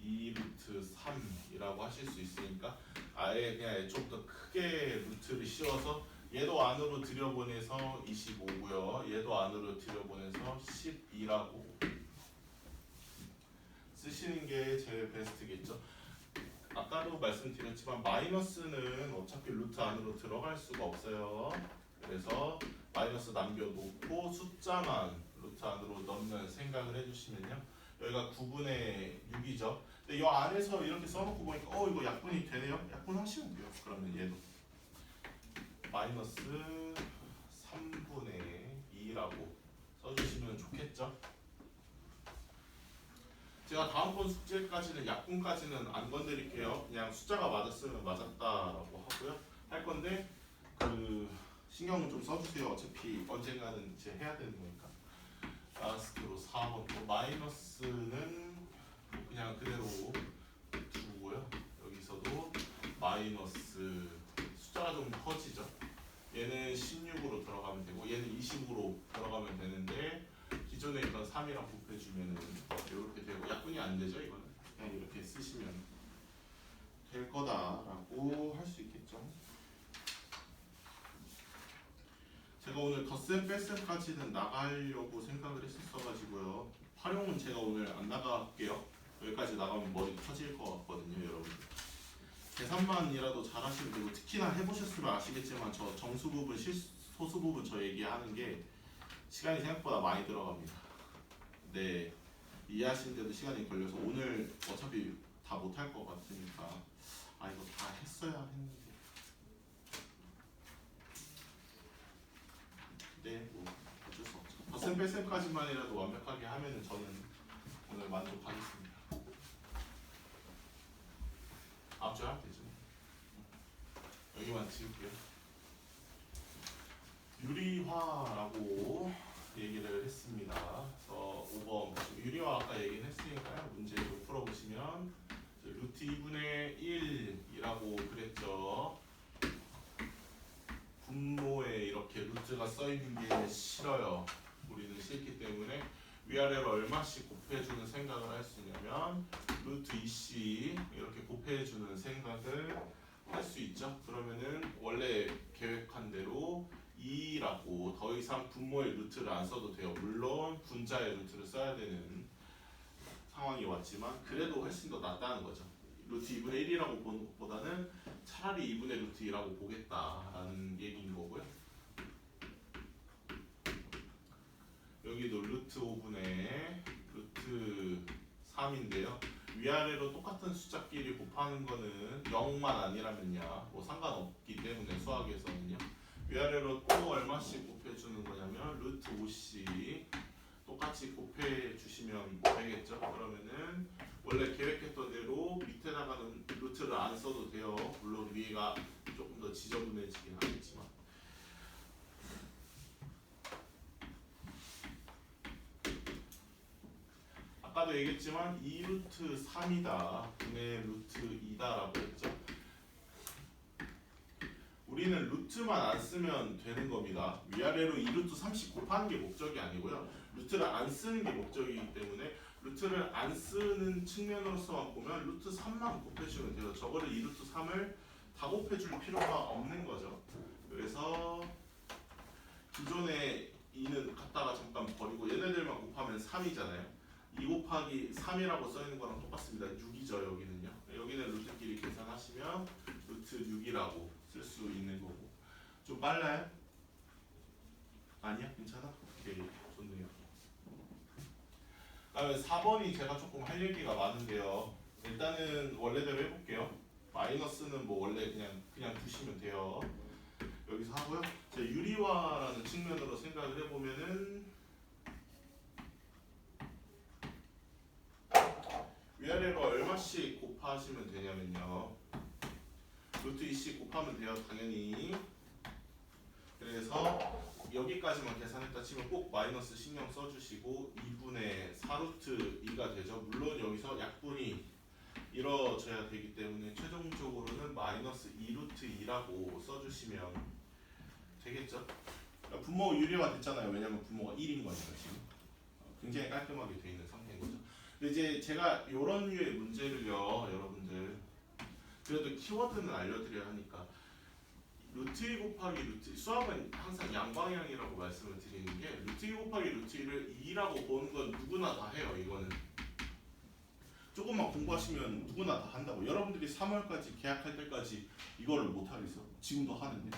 2 루트 3이라고 하실 수 있으니까 아예 그냥 좀 더 크게 루트를 씌워서 얘도 안으로 들여보내서 25고요. 얘도 안으로 들여보내서 12라고 쓰시는 게 제일 베스트겠죠. 아까도 말씀드렸지만 마이너스는 어차피 루트 안으로 들어갈 수가 없어요. 그래서 마이너스 남겨놓고 숫자만 루트 안으로 넣는 생각을 해주시면요. 여기가 9분의 6이죠. 근데 이 안에서 이렇게 써놓고 보니까 이거 약분이 되네요. 약분하시면 돼요. 그러면 얘도 마이너스 3분의 2라고 써주시면 좋겠죠. 제가 다음번 숙제까지는 약분까지는 안 건드릴게요. 그냥 숫자가 맞았으면 맞았다라고 하고요. 할 건데 그 신경은 좀 써주세요. 어차피 언젠가는 이제 해야 되는 거니까. 라스트로 4번 마이너스는 그냥 그대로 두고요. 여기서도 마이너스 숫자가 좀 커지죠. 얘는 16으로 들어가면 되고 얘는 20으로 들어가면 되는데 기존에 있던 3이랑 곱해주면은 이렇게 되고 약분이 안 되죠. 이거는 그냥 이렇게 쓰시면 될 거다라고 할 수 있겠죠. 제가 오늘 덧셈 뺄셈까지는 나가려고 생각을 했었어가지고요. 활용은 제가 오늘 안 나갈게요. 여기까지 나가면 머리 터질 것 같거든요, 여러분. 계산만이라도 잘하시면 되고 특히나 해보셨으면 아시겠지만 저 정수 부분, 소수 부분 저 얘기하는 게 시간이 생각보다 많이 들어갑니다. 네, 이해하시는데도 시간이 걸려서 오늘 어차피 다 못할 것 같으니까 이거 다 했어야 했는데 네, 뭐 어쩔 수 없죠. 덧셈 뺄셈까지만이라도 완벽하게 하면은 저는 오늘 만족하겠습니다. 다음 주에 하면 되죠. 여기만 지울게요. 유리화라고 얘기를 했습니다. 그래서 5번 유리화 아까 얘기는 했으니까요. 문제 좀 풀어보시면 루트 2분의 1이라고 그랬죠. 분모에 이렇게 루트가 써있는 게 싫어요. 우리는 싫기 때문에 위아래로 얼마씩 곱해주는 생각을 할 수 있냐면 루트 2씩 이렇게 곱해주는 생각을 할 수 있죠. 그러면은 원래 계획한 대로 2라고 더 이상 분모의 루트를 안 써도 돼요. 물론 분자의 루트를 써야 되는 상황이 왔지만 그래도 훨씬 더 낫다는 거죠. 루트 2분의 1이라고 보는 것보다는 차라리 2분의 루트 2라고 보겠다라는 얘기인 거고요. 여기도 루트 5분의 루트 3인데요. 위아래로 똑같은 숫자끼리 곱하는 거는 0만 아니라면요 뭐 상관없기 때문에 수학에서는요. 위아래로 또 얼마씩 곱해주는 거냐면 루트 5씩 똑같이 곱해 주시면 되겠죠. 그러면은 원래 계획했던 대로 밑에다가는 루트를 안 써도 돼요. 물론 위가 조금 더 지저분해지긴 하겠지만. 아까도 얘기했지만 2루트 3이다 분의 루트 2다라고 했죠. 우리는 루트만 안 쓰면 되는 겁니다. 위아래로 2루트 3씩 곱하는 게 목적이 아니고요. 루트를 안 쓰는 게 목적이기 때문에 루트를 안 쓰는 측면으로서만 보면 루트 3만 곱해주면 돼요. 저거를 2루트 3을 다 곱해줄 필요가 없는 거죠. 그래서 기존의 2는 갖다가 잠깐 버리고 얘네들만 곱하면 3이잖아요. 2 곱하기 3이라고 써있는 거랑 똑같습니다. 6이죠 여기는요. 여기는 루트끼리 계산하시면 루트 6이라고 쓸 수 있는 거고. 좀 빨라요? 아니야? 괜찮아? 오케이 좋네요. 그다음에 4번이 제가 조금 할 얘기가 많은데요. 일단은 원래대로 해볼게요. 마이너스는 뭐 원래 그냥 두시면 돼요. 여기서 하고요. 자, 유리화라는 측면으로 생각을 해보면은 위아래로 얼마씩 곱하시면 되냐면요. 루트 2씩 곱하면 돼요. 당연히. 그래서 여기까지만 계산했다 치면 꼭 마이너스 신경 써주시고 2분의 4루트 2가 되죠. 물론 여기서 약분이 이루어져야 되기 때문에 최종적으로는 마이너스 2루트 2라고 써주시면 되겠죠. 그러니까 분모 유리화 됐잖아요. 왜냐면 분모가 1인 거니까 지금 굉장히 깔끔하게 돼 있는 상태인 거죠. 근데 이제 제가 이런 류의 문제를요, 여러분들 그래도 키워드는 알려드려야 하니까 루트 2 곱하기 루트 수학은 항상 양방향이라고 말씀을 드리는 게 루트 2 곱하기 루트 2를 2라고 보는 건 누구나 다 해요. 이거는 조금만 공부하시면 누구나 다 한다고. 여러분들이 3월까지 계약할 때까지 이거를 못 하겠어. 지금도 하는데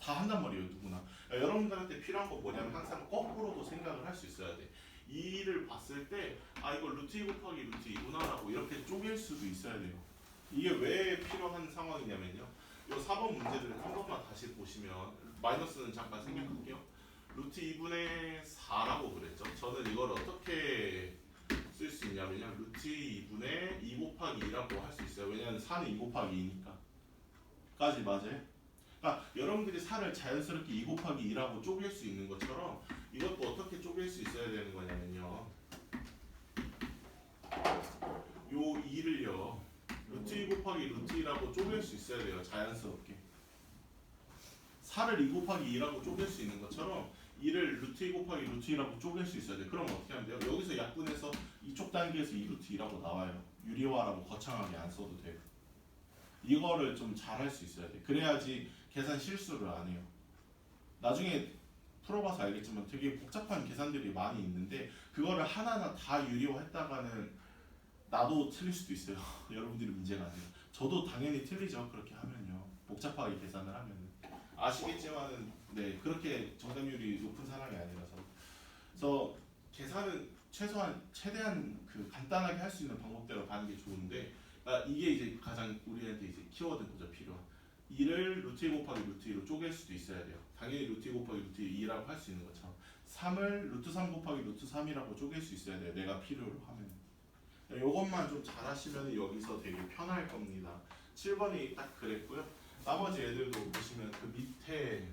다 한단 말이에요. 누구나. 여러분들한테 필요한 건 뭐냐면 항상 거꾸로도 생각을 할 수 있어야 돼. 2를 봤을 때 아 이거 루트 2 곱하기 루트 2구나라고 이렇게 쪼갤 수도 있어야 돼요. 이게 왜 필요한 상황이냐면요. 이 4번 문제를 한 번만 다시 보시면 마이너스는 잠깐 생략할게요. 루트 2분의 4라고 그랬죠. 저는 이걸 어떻게 쓸 수 있냐면요. 루트 2분의 2 곱하기 2라고 할 수 있어요. 왜냐하면 4는 2 곱하기 2니까. 까지 맞아요? 그러니까 여러분들이 4를 자연스럽게 2 곱하기 2라고 쪼갤 수 있는 것처럼 이것도 어떻게 쪼갤 수 있어야 되는 거냐면요. 요 2를요. 루트 2 곱하기 루트 2라고 쪼갤 수 있어야 돼요. 자연스럽게. 4를 2 곱하기 2라고 쪼갤 수 있는 것처럼 2를 루트 2 곱하기 루트 2라고 쪼갤 수 있어야 돼요. 그럼 어떻게 하면 돼요? 여기서 약분해서 이쪽 단계에서 2 루트 2라고 나와요. 유리화라고 거창하게 안 써도 돼요. 이거를 좀 잘 할 수 있어야 돼. 그래야지 계산 실수를 안 해요. 나중에 풀어봐서 알겠지만 되게 복잡한 계산들이 많이 있는데 그거를 하나하나 다 유리화했다가는 나도 틀릴 수도 있어요. 여러분들이 문제가 아니에요. 저도 당연히 틀리죠. 그렇게 하면요. 복잡하게 계산을 하면은. 아시겠지만은 네 그렇게 정답률이 높은 사람이 아니라서. 그래서 계산은 최대한 그 간단하게 할 수 있는 방법대로 가는 게 좋은데 이게 이제 가장 우리한테 이제 키워드 보자 필요한. 2를 루트 2 곱하기 루트 2로 쪼갤 수도 있어야 돼요. 당연히 루트 2 곱하기 루트 2라고 할 수 있는 것처럼 3을 루트 3 곱하기 루트 3이라고 쪼갤 수 있어야 돼요. 내가 필요로 하면. 이것만 좀 잘하시면 여기서 되게 편할 겁니다. 7번이 딱 그랬고요. 나머지 애들도 보시면 그 밑에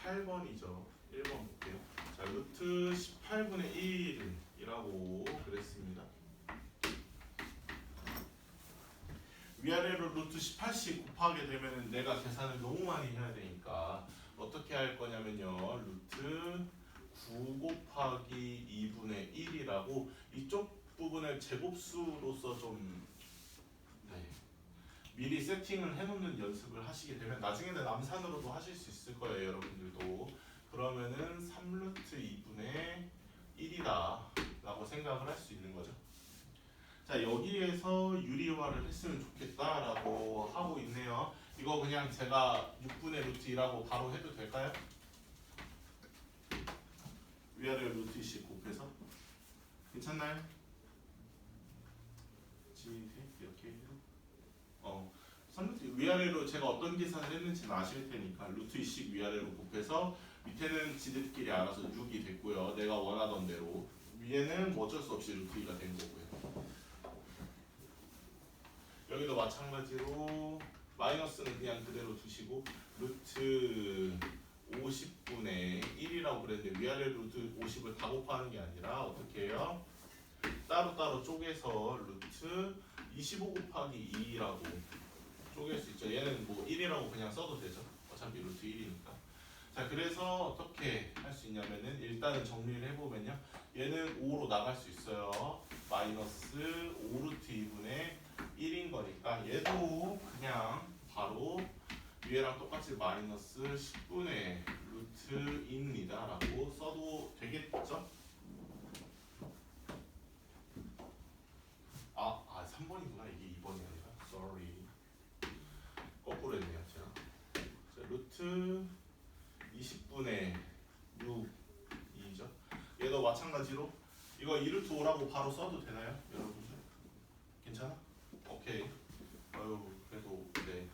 (8번이죠) 1번 볼게요. 자, 루트 18분의 1이라고 그랬습니다. 위아래로 루트 18씩 곱하게 되면 내가 계산을 너무 많이 해야 되니까 어떻게 할 거냐면요. 루트 9 곱하기 2분의 1이라고 이쪽 부분을 제곱수로서 좀 미리 세팅을 해놓는 연습을 하시게 되면 나중에는 암산으로도 하실 수 있을 거예요, 여러분들도. 그러면은 3루트 2분의 1이다 라고 생각을 할 수 있는 거죠. 자, 여기에서 유리화를 했으면 좋겠다라고 하고 있네요. 이거 그냥 제가 6분의 루트 2라고 바로 해도 될까요? 위아래 루트 2씩 곱해서 괜찮나요? 지민이 이렇게 해서 3루트 위아래로 제가 어떤 계산을 했는지는 아실 테니까 루트 2씩 위아래로 곱해서 밑에는 지들끼리 알아서 6이 됐고요. 내가 원하던 대로 위에는 뭐 어쩔 수 없이 루트 2가 된 거고요. 여기도 마찬가지로 마이너스는 그냥 그대로 두시고 루트 50분의 1이라고 그랬는데 위아래 루트 50을 다 곱하는 게 아니라 어떻게 해요? 따로따로 쪼개서 루트 25 곱하기 2라고 쪼갤 수 있죠. 얘는 뭐 1이라고 그냥 써도 되죠. 어차피 루트 1이니까. 자, 그래서 어떻게 할 수 있냐면은 일단은 정리를 해보면요. 얘는 5로 나갈 수 있어요. 마이너스 5루트 2분의 1인 거니까 얘도 그냥 바로 위에랑 똑같이 마이너스 10분의 루트 2입니다 라고 써도 되겠죠? 3번이구나. 이게 2번이 아니라 sorry 거꾸로 했네요 제가. 자, 루트 20분의 6이죠. 얘도 마찬가지로 이거 2루트 5라고 바로 써도 되나요? 여러분들? 괜찮아? 오케이. 그래도 네.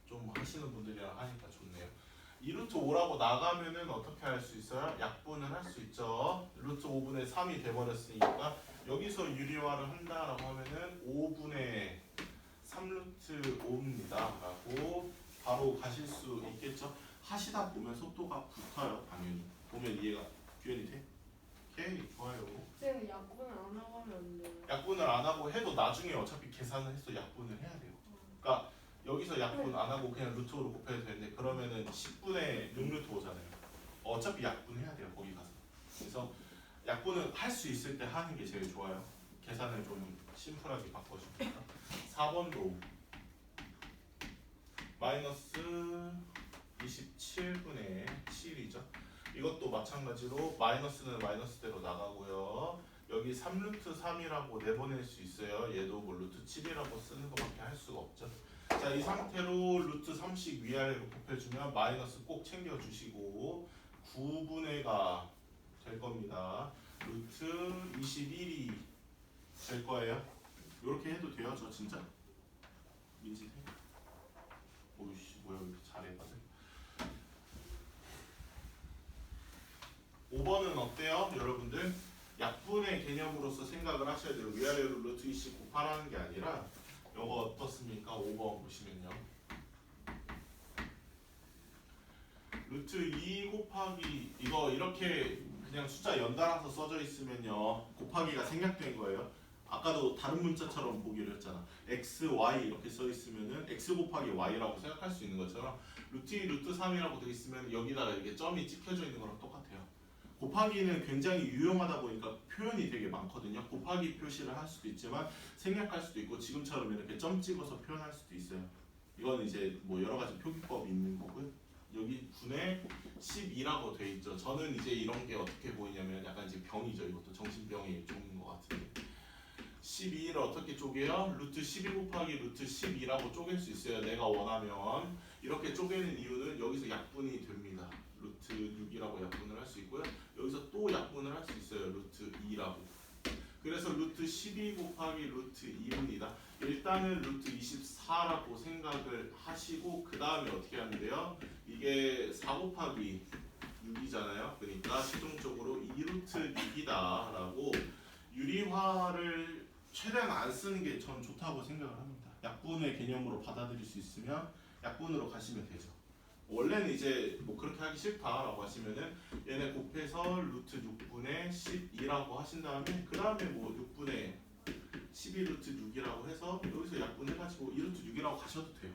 좀 하시는 분들이랑 하니까 좋네요. 2루트 5라고 나가면은 어떻게 할 수 있어요? 약분을 할 수 있죠. 루트 5분의 3이 돼버렸으니까 여기서 유리화를 한다라고 하면은 5분의 3루트 5입니다 라고 바로 가실 수 있겠죠. 하시다 보면 속도가 붙어요. 당연히 보면 이해가 규현이 돼? 오케이, 좋아요. 쌤 약분을 안 하고 하면 안 돼요. 약분을 안 하고 해도 나중에 어차피 계산을 해서 약분을 해야 돼요. 그러니까 여기서 약분 안 하고 그냥 루트로 곱해도 되는데 그러면은 10분의 6루트 5잖아요. 어차피 약분해야 돼요 거기 가서. 그래서 약분은 할 수 있을 때 하는 게 제일 좋아요. 계산을 좀 심플하게 바꿔줍니다. 4번도 마이너스 27분의 7이죠. 이것도 마찬가지로 마이너스는 마이너스대로 나가고요. 여기 3루트 3이라고 내보낼 수 있어요. 얘도 뭐 루트 7이라고 쓰는 것밖에 할 수가 없죠. 자, 이 상태로 루트 3씩 위아래로 곱해주면 마이너스 꼭 챙겨주시고 9분의가 될 겁니다. 루트 21이 될 거예요. 이렇게 해도 돼요, 저 진짜? 민지? 오이씨, 뭐야, 왜 이렇게 잘해, 다들? 5번은 어때요, 여러분들? 약분의 개념으로서 생각을 하셔야 돼요. 위아래로 루트 2씩 곱하라는 게 아니라 이거 어떻습니까? 5번 보시면요. 루트 2 곱하기 이거 이렇게 그냥 숫자 연달아서 써져 있으면요. 곱하기가 생략된 거예요. 아까도 다른 문자처럼 보기로 했잖아. x, y 이렇게 써 있으면은 x 곱하기 y라고 생각할 수 있는 것처럼 루트 2, 루트 3이라고 되어 있으면 여기다가 이렇게 점이 찍혀져 있는 거랑 똑같아요. 곱하기는 굉장히 유용하다 보니까 표현이 되게 많거든요. 곱하기 표시를 할 수도 있지만 생략할 수도 있고 지금처럼 이렇게 점 찍어서 표현할 수도 있어요. 이건 이제 뭐 여러 가지 표기법이 있는 거고요. 여기 9에 12라고 돼 있죠. 저는 이제 이런 게 어떻게 보이냐면 약간 이제 병이죠. 이것도 정신병의 종인 것 같은데 12를 어떻게 쪼개요? 루트 12 곱하기 루트 12라고 쪼갤 수 있어요. 내가 원하면. 이렇게 쪼개는 이유는 여기서 약분이 됩니다. 루트 6이라고 약분을 할 수 있고요. 여기서 또 약분을 할 수 있어요. 루트 2라고. 그래서 루트 12 곱하기 루트 2입니다. 일단은 루트 24라고 생각을 하시고 그 다음에 어떻게 하면 돼요? 이게 4 곱하기 6이잖아요. 그러니까 최종적으로 2루트 6이다 라고 유리화를 최대한 안 쓰는 게 전 좋다고 생각을 합니다. 약분의 개념으로 받아들일 수 있으면 약분으로 가시면 되죠. 원래는 이제 뭐 그렇게 하기 싫다라고 하시면은 얘네 곱해서 루트 6분의 12라고 하신 다음에 그 다음에 뭐 6분의 12루트 6이라고 해서 여기서 약분해가지고 2루트 6이라고 가셔도 돼요.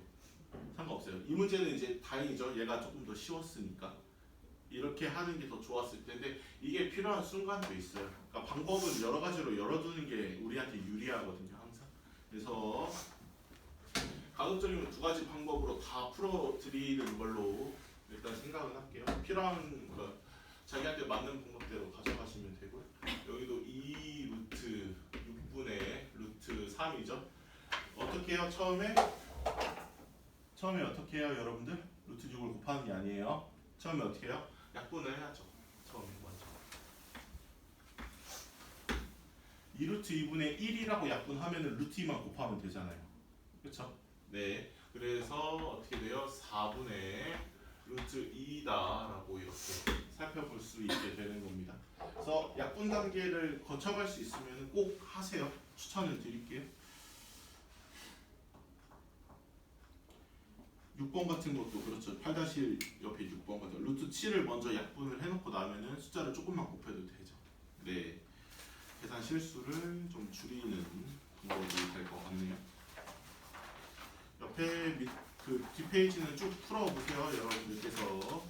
상관없어요. 이 문제는 이제 다행이죠. 얘가 조금 더 쉬웠으니까 이렇게 하는 게 더 좋았을 텐데 이게 필요한 순간도 있어요. 그러니까 방법은 여러 가지로 열어두는 게 우리한테 유리하거든요. 항상 그래서 가급적이면 두 가지 방법으로 다 풀어드리는 걸로 일단 생각은 할게요. 필요한 거 자기한테 맞는 방법대로 가져가시면 되고요. 여기도 2 루트 6분의 루트 3이죠. 어떻게 해요? 처음에 어떻게 해요, 여러분들? 루트 6을 곱하는 게 아니에요. 처음에 어떻게 해요? 약분을 해야죠. 처음에 먼저 2루트 2분의 1이라고 약분하면 루트 2만 곱하면 되잖아요. 그렇죠? 네. 그래서 어떻게 돼요? 4분의 루트 2다라고 이렇게 살펴볼 수 있게 되는 겁니다. 그래서 약분 단계를 거쳐갈 수 있으면 꼭 하세요. 추천을 드릴게요. 6번 같은 것도 그렇죠. 8-1 옆에 6번 같은 루트 7을 먼저 약분을 해놓고 나면은 숫자를 조금만 곱해도 되죠. 네. 계산 실수를 좀 줄이는 방법이 될 것 같네요. 옆에 그 뒷페이지는 쭉 풀어보세요, 여러분들께서.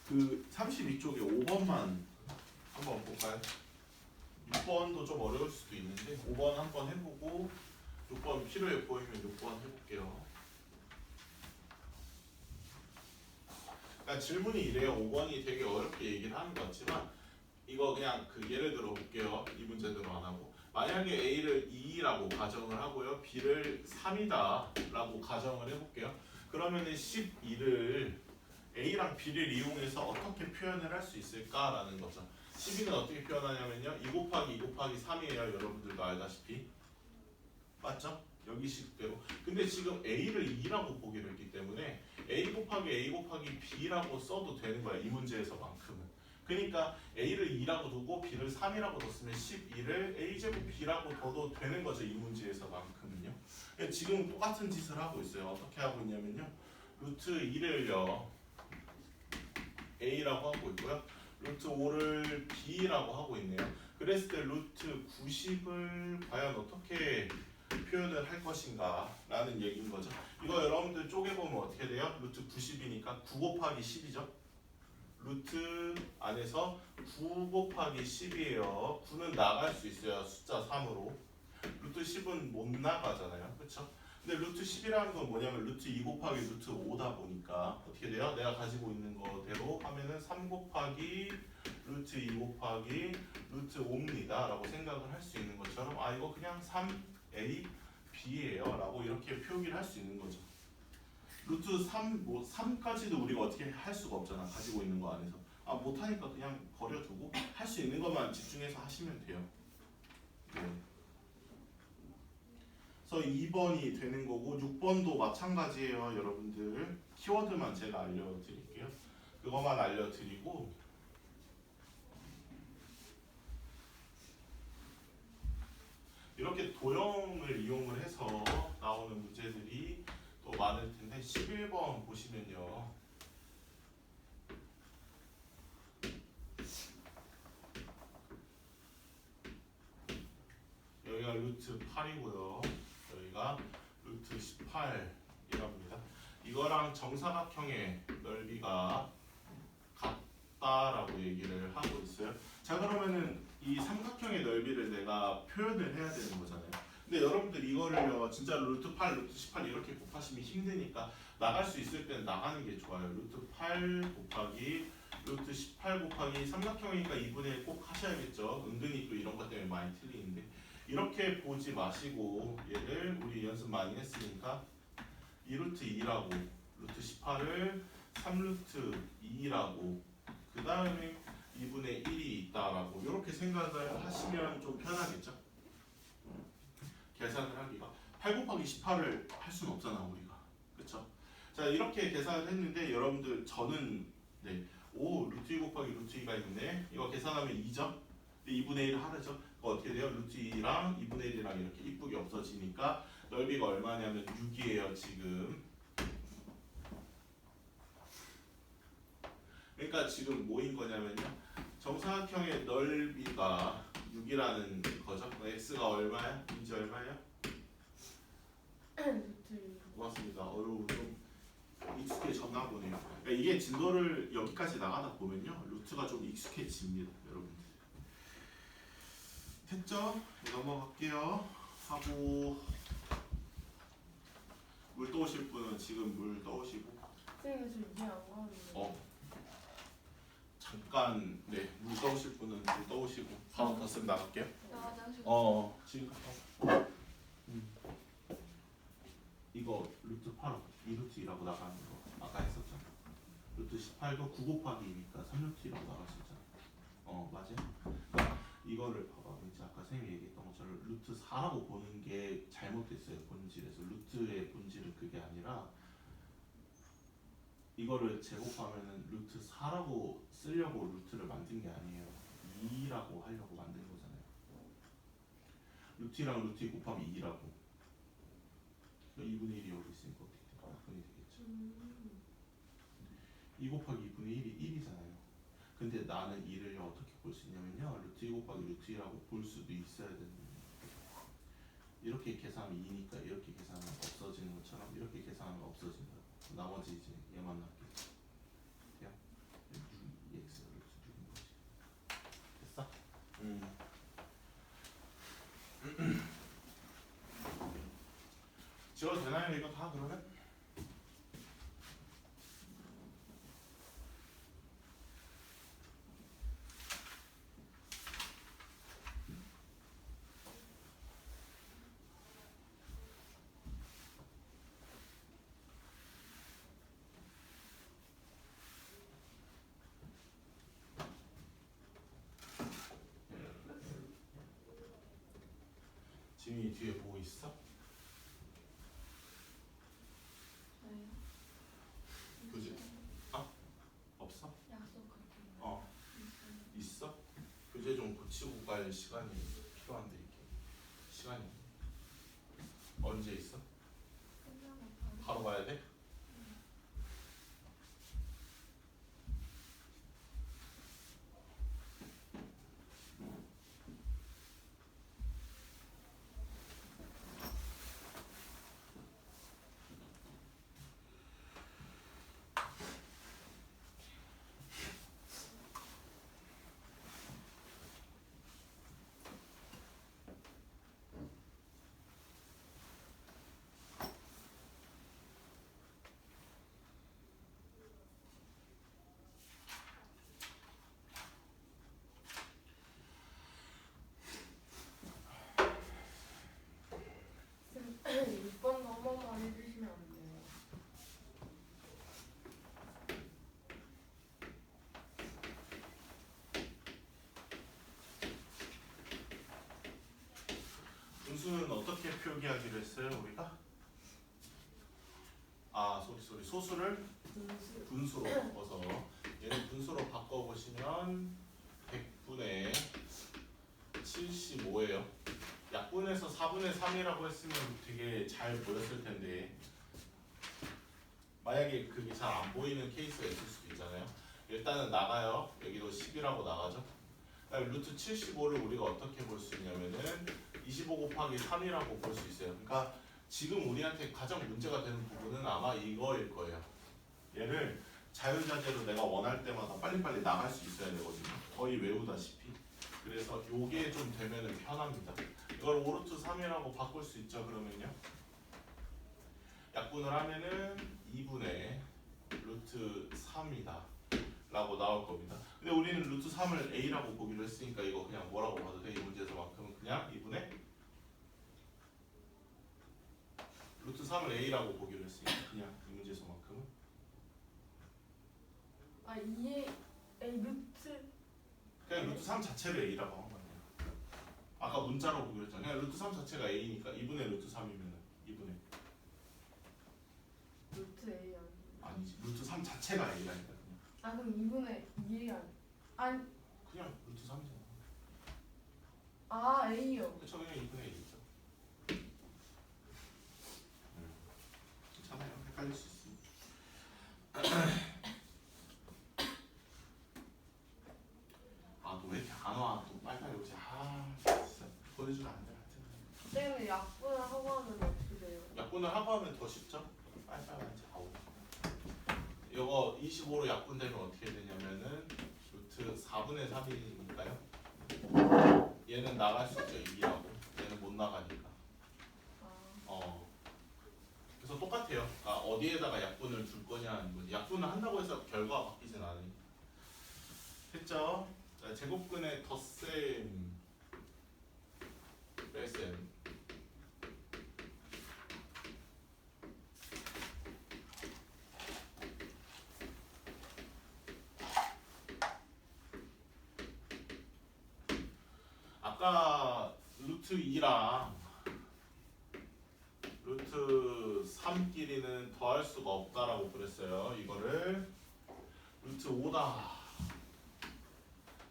그 32쪽에 5번만 한번 볼까요? 6번도 좀 어려울 수도 있는데 5번 한번 해보고 6번 필요해 보이면 6번 해볼게요. 그러니까 질문이 이래요. 5번이 되게 어렵게 얘기를 하는 것 같지만 이거 그냥 그 예를 들어 볼게요. 이 문제대로 안 하고 만약에 A를 2라고 가정을 하고요. B를 3이다 라고 가정을 해볼게요. 그러면은 12를 A랑 B를 이용해서 어떻게 표현을 할 수 있을까라는 거죠. 12는 어떻게 표현하냐면요. 2 곱하기 2 곱하기 3이에요. 여러분들도 알다시피. 맞죠? 여기 식대로. 근데 지금 A를 2라고 보기로 했기 때문에 A 곱하기 B라고 써도 되는 거야. 이 문제에서만큼은. 그러니까 A를 2라고 두고 B를 3이라고 뒀으면 12를 A제곱 B라고 둬도 되는 거죠. 이 문제에서만큼은요. 지금 똑같은 짓을 하고 있어요. 어떻게 하고 있냐면요. 루트 2를요. A라고 하고 있고요. 루트 5를 B라고 하고 있네요. 그랬을 때 루트 90을 과연 어떻게 표현을 할 것인가 라는 얘기인 거죠. 이거 여러분들 쪼개보면 어떻게 돼요? 루트 90이니까 9 곱하기 10이죠. 루트 안에서 9 곱하기 10이에요. 9는 나갈 수 있어요. 숫자 3으로. 루트 10은 못 나가잖아요. 그렇죠? 근데 루트 10이라는 건 뭐냐면 루트 2 곱하기 루트 5다 보니까 어떻게 돼요? 내가 가지고 있는 거대로 하면은 3 곱하기 루트 2 곱하기 루트 5입니다 라고 생각을 할 수 있는 것처럼 아 이거 그냥 3a b예요 라고 이렇게 표기를 할 수 있는 거죠. 루트 3, 뭐 3까지도 우리가 어떻게 할 수가 없잖아. 가지고 있는 거 안에서. 아 못하니까 그냥 버려두고 할 수 있는 것만 집중해서 하시면 돼요. 네. 그래서 2번이 되는 거고 6번도 마찬가지예요. 여러분들 키워드만 제가 알려드릴게요. 그것만 알려드리고 이렇게 도형을 이용을 해서 나오는 문제들이 또 많을 텐데 11번 보시면요. 여기가 루트 8이고요. 여기가 루트 18이랍니다. 이거랑 정사각형의 넓이가 같다라고 얘기를 하고 있어요. 자 그러면은 이 삼각형의 넓이를 내가 표현을 해야 되는 거잖아요. 근데 여러분들 이거를요 진짜 루트 8, 루트 18 이렇게 곱하시면 힘드니까 나갈 수 있을 때는 나가는 게 좋아요. 루트 8 곱하기 루트 18 곱하기 삼각형이니까 2분의 1 꼭 하셔야겠죠. 은근히 또 이런 것 때문에 많이 틀리는데 이렇게 보지 마시고 얘를 우리 연습 많이 했으니까 2루트 2라고 루트 18을 3루트 2라고 그 다음에 2분의 1이 있다라고 이렇게 생각을 하시면 좀 편하겠죠. 계산을 하기가 8 곱하기 18을 할 수는 없잖아 우리가. 그쵸? 자 이렇게 계산을 했는데 여러분들 저는 네, 오 루트 2 곱하기 루트 2가 있네. 이거 계산하면 2죠. 2분의 1 하르죠. 어떻게 돼요? 루트 2랑 2분의 1이랑 이렇게 이쁘게 없어지니까 넓이가 얼마냐면 6이에요 지금. 그러니까 지금 뭐인 거냐면요. 정사각형의 넓이가 6이라는 거죠. x가 얼마야? 인지 얼마예요? 고맙습니다. 어려운 좀 익숙해졌나 보네요. 그러니까 이게 진도를 여기까지 나가다 보면요, 루트가 좀 익숙해집니다, 여러분들. 됐죠? 넘어갈게요. 하고 물 떠오실 분은 지금 물 떠오시고. 선생님 저 이해 안 가는데. 잠깐 물 떠오실 분은 물 떠오시고 바로 더 쓰면 나갈게요. 나 화장실 지금 갔다. 이거 루트 8, 2루트 2라고 나가는 거 아까 했었잖아. 루트 18도 9 곱하기 2니까 3루트 2라고 나갈 수 있잖아. 맞아요. 그러니까 이거를 봐봐. 이제 아까 선생님이 얘기했던 것처럼 루트 4라고 보는 게 잘못됐어요. 본질에서. 루트의 본질은 그게 아니라 이거를 제곱하면은 루트 4라고 쓰려고 루트를 만든 게 아니에요. 2라고 하려고 만든 거잖아요. 루트랑 루트 2 곱하면 2라고. 2분의 1이 여기 있으니까 어떻게 돼? 약분이 되겠죠. 2 곱하기 2분의 1이 1이잖아요. 근데 나는 2를 어떻게 볼 수 있냐면요. 루트 2 곱하기 루트 2라고 볼 수도 있어야 되는 거예요. 이렇게 계산하면 2니까 이렇게 계산하면 없어지는 것처럼 이렇게 계산하면 없어진다. 나머지 이제 얘만 남게 돼요. 6x 루트 6인 거지. 됐어? 지워도 되나요? 이거 다 그러면? 지민이 뒤에 보고 있어? 저요? 그지? 없어? 약속 같은 거 있어요. 있어? 교재 좀 고치고 갈 시간이 필요한데 이게 시간이 언제 있어? 끝나고 바로 가야 돼? 쌤 6번도 한 번만 해주시면 안 돼요? 분수는 어떻게 표기하기로 했어요 우리가? 소리 소수를 분수. 분수로 바꿔서 얘는 분수로 바꿔보시면 100분의 75예요. 약분해서 4분의 3이라고 했으면 되게 잘 보였을 텐데 만약에 그게 잘 안 보이는 케이스가 있을 수도 있잖아요. 일단은 나가요. 여기도 10이라고 나가죠. 그다음에 루트 75를 우리가 어떻게 볼 수 있냐면은 25 곱하기 3이라고 볼 수 있어요. 그러니까 지금 우리한테 가장 문제가 되는 부분은 아마 이거일 거예요. 얘를 자유자재로 내가 원할 때마다 빨리빨리 나갈 수 있어야 되거든요. 거의 외우다시피. 그래서 요게 좀 되면은 편합니다. 이걸 5루트 3이라고 바꿀 수 있죠. 그러면요. 약분을 하면은 2분의 루트 3이다 라고 나올 겁니다. 근데 우리는 루트 3을 a라고 보기로 했으니까 이거 그냥 뭐라고 봐도 돼. 이 문제에서만큼은 그냥 2분의 루트 3을 a라고 보기로 했으니까 그냥 이 문제에서만큼은 루트. 그냥 루트 3 자체를 a라고 한 거예요. 아까 문자로 보기로 했잖아요. 그냥 루트 3 자체가 a니까 2분의 루트 3이면 2분의 루트 A 아니지. 루트 3 자체가 a라니까 그냥. 그럼 2분의 2이 아니. 그냥 루트 3이잖아. A요. 그쵸 그냥 2분의 a죠. 괜찮아요. 헷갈릴 수 있습니다. 너 왜 이렇게 안 와? 또 빨리빨리 오지. 진짜 보내주면 안 돼. 쌤은 약분을 하고 하면 어떻게 돼요? 약분을 하고 하면 더 쉽죠? 빨리빨리 이제 아우. 이거 25로 약분되면 어떻게 되냐면은 루트 4분의 3이니까요. 얘는 나갈 수 있죠. 2하고 얘는 못 나가니까. 그래서 똑같아요. 그러니까 어디에다가 약분을 줄 거냐 하는 거지. 약분을 한다고 해서 결과가 바뀌진 않으니까. 됐죠? 자, 제곱근의 덧셈 뺄셈. 아까 루트 2랑 루트 3끼리는 더할 수가 없다라고 그랬어요. 이거를 루트 5다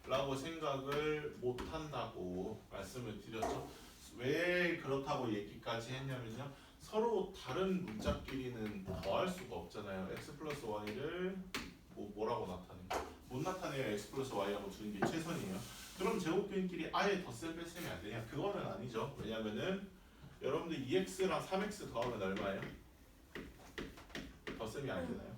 라고 생각을 못한다고 말씀을 드렸죠. 왜 그렇다고 얘기까지 했냐면요. 서로 다른 문자끼리는 더할 수가 없잖아요. x 플러스 y를 뭐라고 나타내요? 못 나타내요. x 플러스 y라고 주는 게 최선이에요. 그럼 제곱근끼리 아예 덧셈 뺄셈이 안 되냐? 그거는 아니죠. 왜냐면은 여러분들 2x랑 3x 더하면 얼마예요? 덧셈이 안 되나요?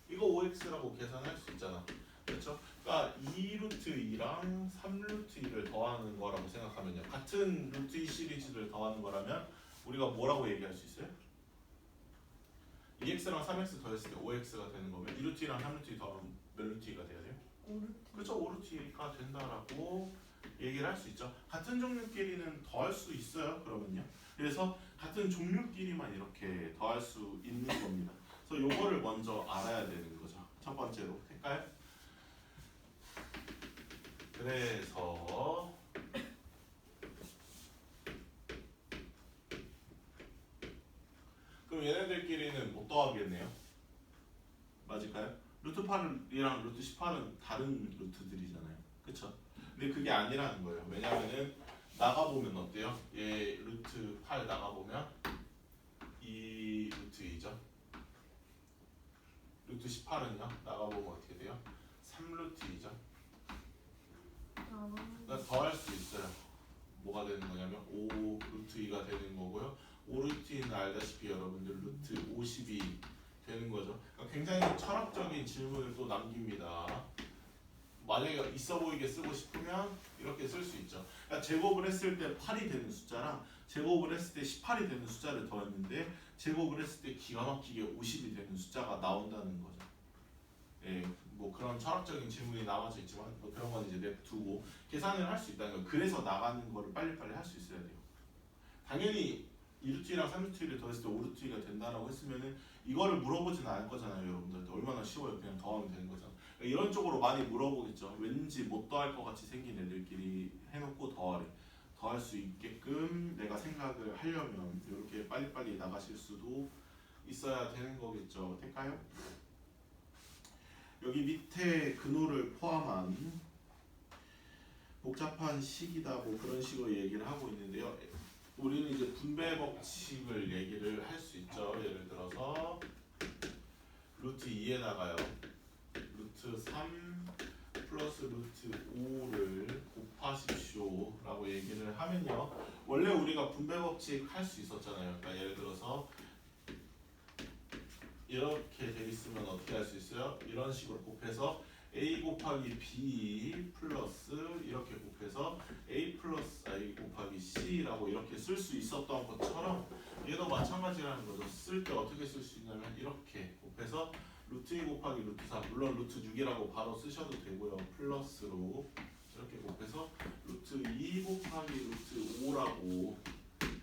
이거 5x라고 계산할 수 있잖아. 그렇죠? 그러니까 2루트 2랑 3루트 2를 더하는 거라고 생각하면요. 같은 루트 2 시리즈를 더하는 거라면 우리가 뭐라고 얘기할 수 있어요? 2x랑 3x 더했을 때 5x가 되는 거면 2루트 2랑 3루트 2 더하면 몇 루트 2가 돼야 돼요? 그렇죠. 5루트 2가 된다라고 얘기를 할 수 있죠. 같은 종류끼리는 더할 수 있어요. 그러면요. 그래서 같은 종류끼리만 이렇게 더할 수 있는 겁니다. 그래서 요거를 먼저 알아야 되는 거죠. 첫 번째로 할까요? 그래서 그럼 얘네들끼리는 못 더하겠네요. 맞을까요? 루트 8이랑 루트 18은 다른 루트들이잖아요. 그쵸? 근데 그게 아니라는 거예요. 왜냐면은 나가보면 어때요? 얘 루트 8 나가보면 2 루트 2죠. 루트 18은요? 나가보면 어떻게 돼요? 3 루트 2죠. 그러니까 더할 수 있어요. 뭐가 되는 거냐면 5 루트 2가 되는 거고요. 5 루트 2는 알다시피 여러분들 루트 50이 되는 거죠. 그러니까 굉장히 철학적인 질문을 또 남깁니다. 만약에 있어 보이게 쓰고 싶으면 이렇게 쓸 수 있죠. 그러니까 제곱을 했을 때 8이 되는 숫자랑 제곱을 했을 때 18이 되는 숫자를 더했는데 제곱을 했을 때 기가 막히게 50이 되는 숫자가 나온다는 거죠. 예, 뭐 그런 철학적인 질문이 남아져 있지만 뭐 그런 건 이제 냅두고 계산을 할 수 있다는 거예요. 그래서 나가는 거를 빨리빨리 할 수 있어야 돼요. 당연히 2루트랑 3루트를 더했을 때 5루트가 된다라고 했으면은 이거를 물어보지는 않을 거잖아요. 여러분들한테 얼마나 쉬워요. 그냥 더하면 되는 거잖아. 그러니까 이런 쪽으로 많이 물어보겠죠. 왠지 못 더할 것 같이 생긴 애들끼리 해놓고 더하래. 더할 수 있게끔 내가 생각을 하려면 이렇게 빨리빨리 나가실 수도 있어야 되는 거겠죠. 될까요? 여기 밑에 근호를 포함한 복잡한 식이다 뭐 그런 식으로 얘기를 하고 있는데요. 우리는 이제 분배 법칙을 얘기를 할 수 있죠. 예를 들어서 루트 2에다가요. 루트 3 플러스 루트 5를 곱하십시오 라고 얘기를 하면요. 원래 우리가 분배 법칙 할 수 있었잖아요. 그러니까 예를 들어서 이렇게 돼 있으면 어떻게 할 수 있어요? 이런 식으로 곱해서 a 곱하기 b 플러스 이렇게 곱해서 a 플러스 i 곱하기 c라고 이렇게 쓸 수 있었던 것처럼 얘도 마찬가지라는 거죠. 쓸 때 어떻게 쓸 수 있냐면 이렇게 곱해서 루트 2 곱하기 루트 4 물론 루트 6이라고 바로 쓰셔도 되고요. 플러스로 이렇게 곱해서 루트 2 곱하기 루트 5라고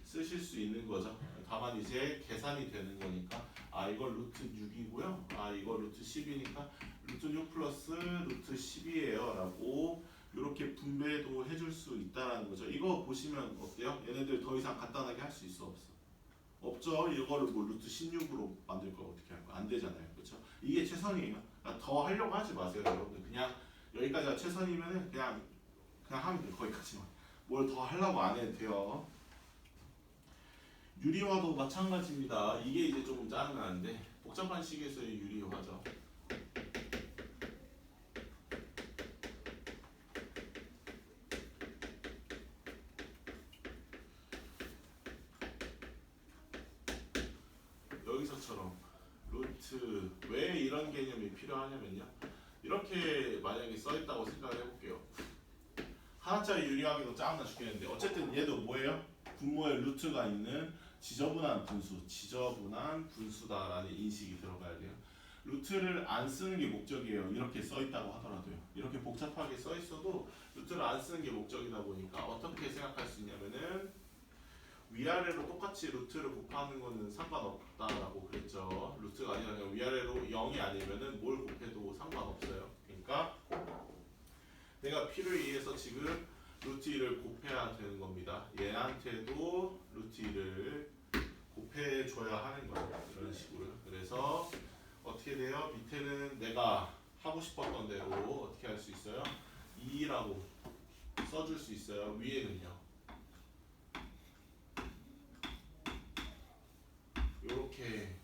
쓰실 수 있는 거죠. 다만 이제 계산이 되는 거니까 아 이걸 루트 6이고요. 아 이거 루트 10이니까 루트 6 플러스 루트 10이에요 라고 이렇게 분배도 해줄 수 있다는 거죠. 이거 보시면 어때요? 얘네들 더 이상 간단하게 할 수 있어 없어? 없죠. 이거를 뭐 루트 16으로 만들 걸 어떻게 할 거야? 안 되잖아요. 그렇죠? 이게 최선이에요. 그러니까 더 하려고 하지 마세요. 여러분들 그냥 여기까지가 최선이면은 그냥 하면 돼요. 거기까지만. 뭘 더 하려고 안 해도 돼요. 유리화도 마찬가지입니다. 이게 이제 조금 짜증나는데 복잡한 식에서의 유리화죠. 여기서처럼 루트 왜 이런 개념이 필요하냐면요. 이렇게 만약에 써있다고 생각을 해볼게요. 하나짜리 유리하기도 짱나 죽겠는데 어쨌든 얘도 뭐예요? 분모에 루트가 있는 지저분한 분수다라는 인식이 들어가야 돼요. 루트를 안 쓰는 게 목적이에요. 이렇게 써있다고 하더라도요. 이렇게 복잡하게 써있어도 루트를 안 쓰는 게 목적이다 보니까 어떻게 생각할 수 있냐면은 위아래로 똑같이 루트를 곱하는 거는 상관없다라고 그랬죠. 루트가 아니라 그냥 위아래로 0이 아니면은 뭘 곱해도 상관없어요. 그러니까 내가 P를 이해해서 지금 루트 2를 곱해야 되는 겁니다. 얘한테도 루트 2를 곱해줘야 하는 거예요. 이런 식으로. 그래서 어떻게 돼요? 밑에는 내가 하고 싶었던 대로 어떻게 할 수 있어요? 2라고 써줄 수 있어요. 위에는요. 이렇게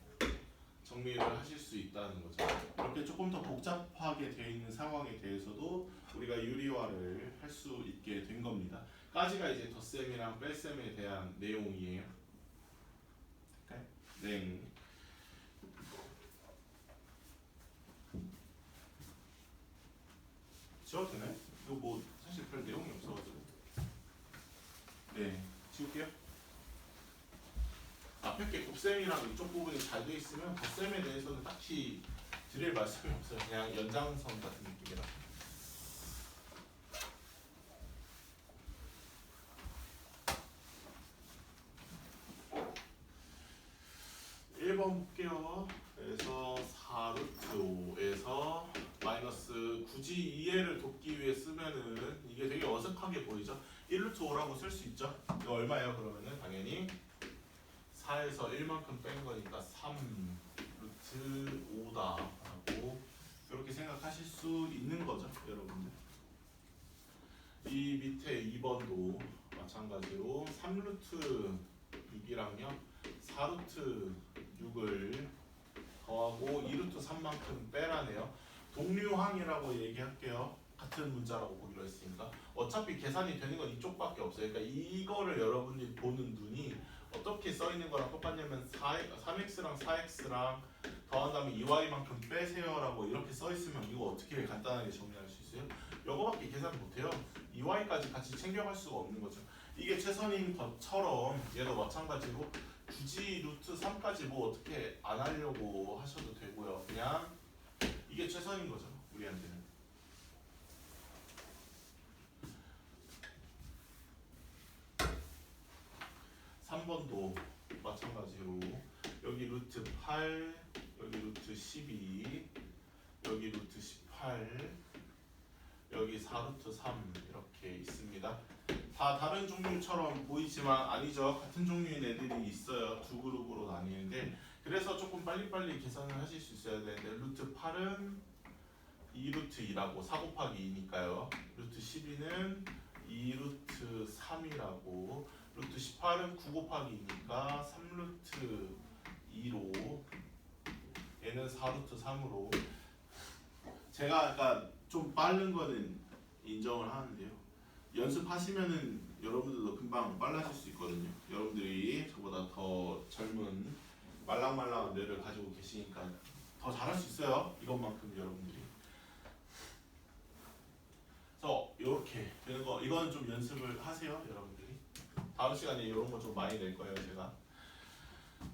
정리를 하실 수 있다는 거죠. 이렇게 조금 더 복잡하게 되어 있는 상황에 대해서도 우리가 유리화를 할 수 있게 된 겁니다. 까지가 이제 덧셈이랑 뺄셈에 대한 내용이에요. 네. 지워도 되나요? 이거 뭐 사실 별 내용이 없어가지고. 네, 지울게요. 앞에 게 곱셈이랑 이쪽 부분이 잘 돼 있으면 덧셈에 대해서는 딱히 드릴 말씀이 없어요. 그냥 연장선 같은 느낌이라. 1번 볼게요. 그래서 4루트 5에서 마이너스 굳이 이해를 돕기 위해 쓰면은 이게 되게 어색하게 보이죠? 1루트 5라고 쓸 수 있죠? 이거 얼마예요? 그러면은 당연히 4에서 1만큼 뺀 거니까 3루트 5다 라고 이렇게 생각하실 수 있는 거죠, 여러분들. 이 밑에 2번도 마찬가지로 3루트 6이랑요 4루트 6을 더하고 2루트 3만큼 빼라네요. 동류항이라고 얘기할게요. 같은 문자라고 보기로 했으니까 어차피 계산이 되는 건 이쪽밖에 없어요. 그러니까 이거를 여러분들이 보는 눈이 어떻게 써있는 거랑 똑같냐면 3x랑 4x랑 더한 다음에 2y만큼 빼세요라고 이렇게 써있으면 이거 어떻게 간단하게 정리할 수 있어요? 이거밖에 계산 못해요. 2y까지 같이 챙겨갈 수가 없는 거죠. 이게 최선인 것처럼 얘도 마찬가지로 굳이 루트 3까지 뭐 어떻게 안 하려고 하셔도 되고요. 그냥 이게 최선인 거죠, 우리한테는. (3번도) 마찬가지로 여기 루트 8, 여기 루트 12, 여기 루트 18, 여기 4루트 3 이렇게 있습니다. 다 다른 종류처럼 보이지만 아니죠. 같은 종류의 애들이 있어요. 두 그룹으로 나뉘는데 그래서 조금 빨리빨리 계산을 하실 수 있어야 되는데 루트 8은 2루트 2라고 4 곱하기 2니까요. 루트 12는 2루트 3이라고 루트 18은 9 곱하기 2니까 3루트 2로 얘는 4루트 3으로 제가 아까 좀 빠른 거는 인정을 하는데요. 연습하시면은 여러분들도 금방 빨라질 수 있거든요. 여러분들이 저보다 더 젊은 말랑말랑한 뇌를 가지고 계시니까 더 잘할 수 있어요. 이것만큼 여러분들이. 그래서 이렇게 되는 거 이건 좀 연습을 하세요, 여러분들이. 다음 시간에 이런 거 좀 많이 낼 거예요, 제가.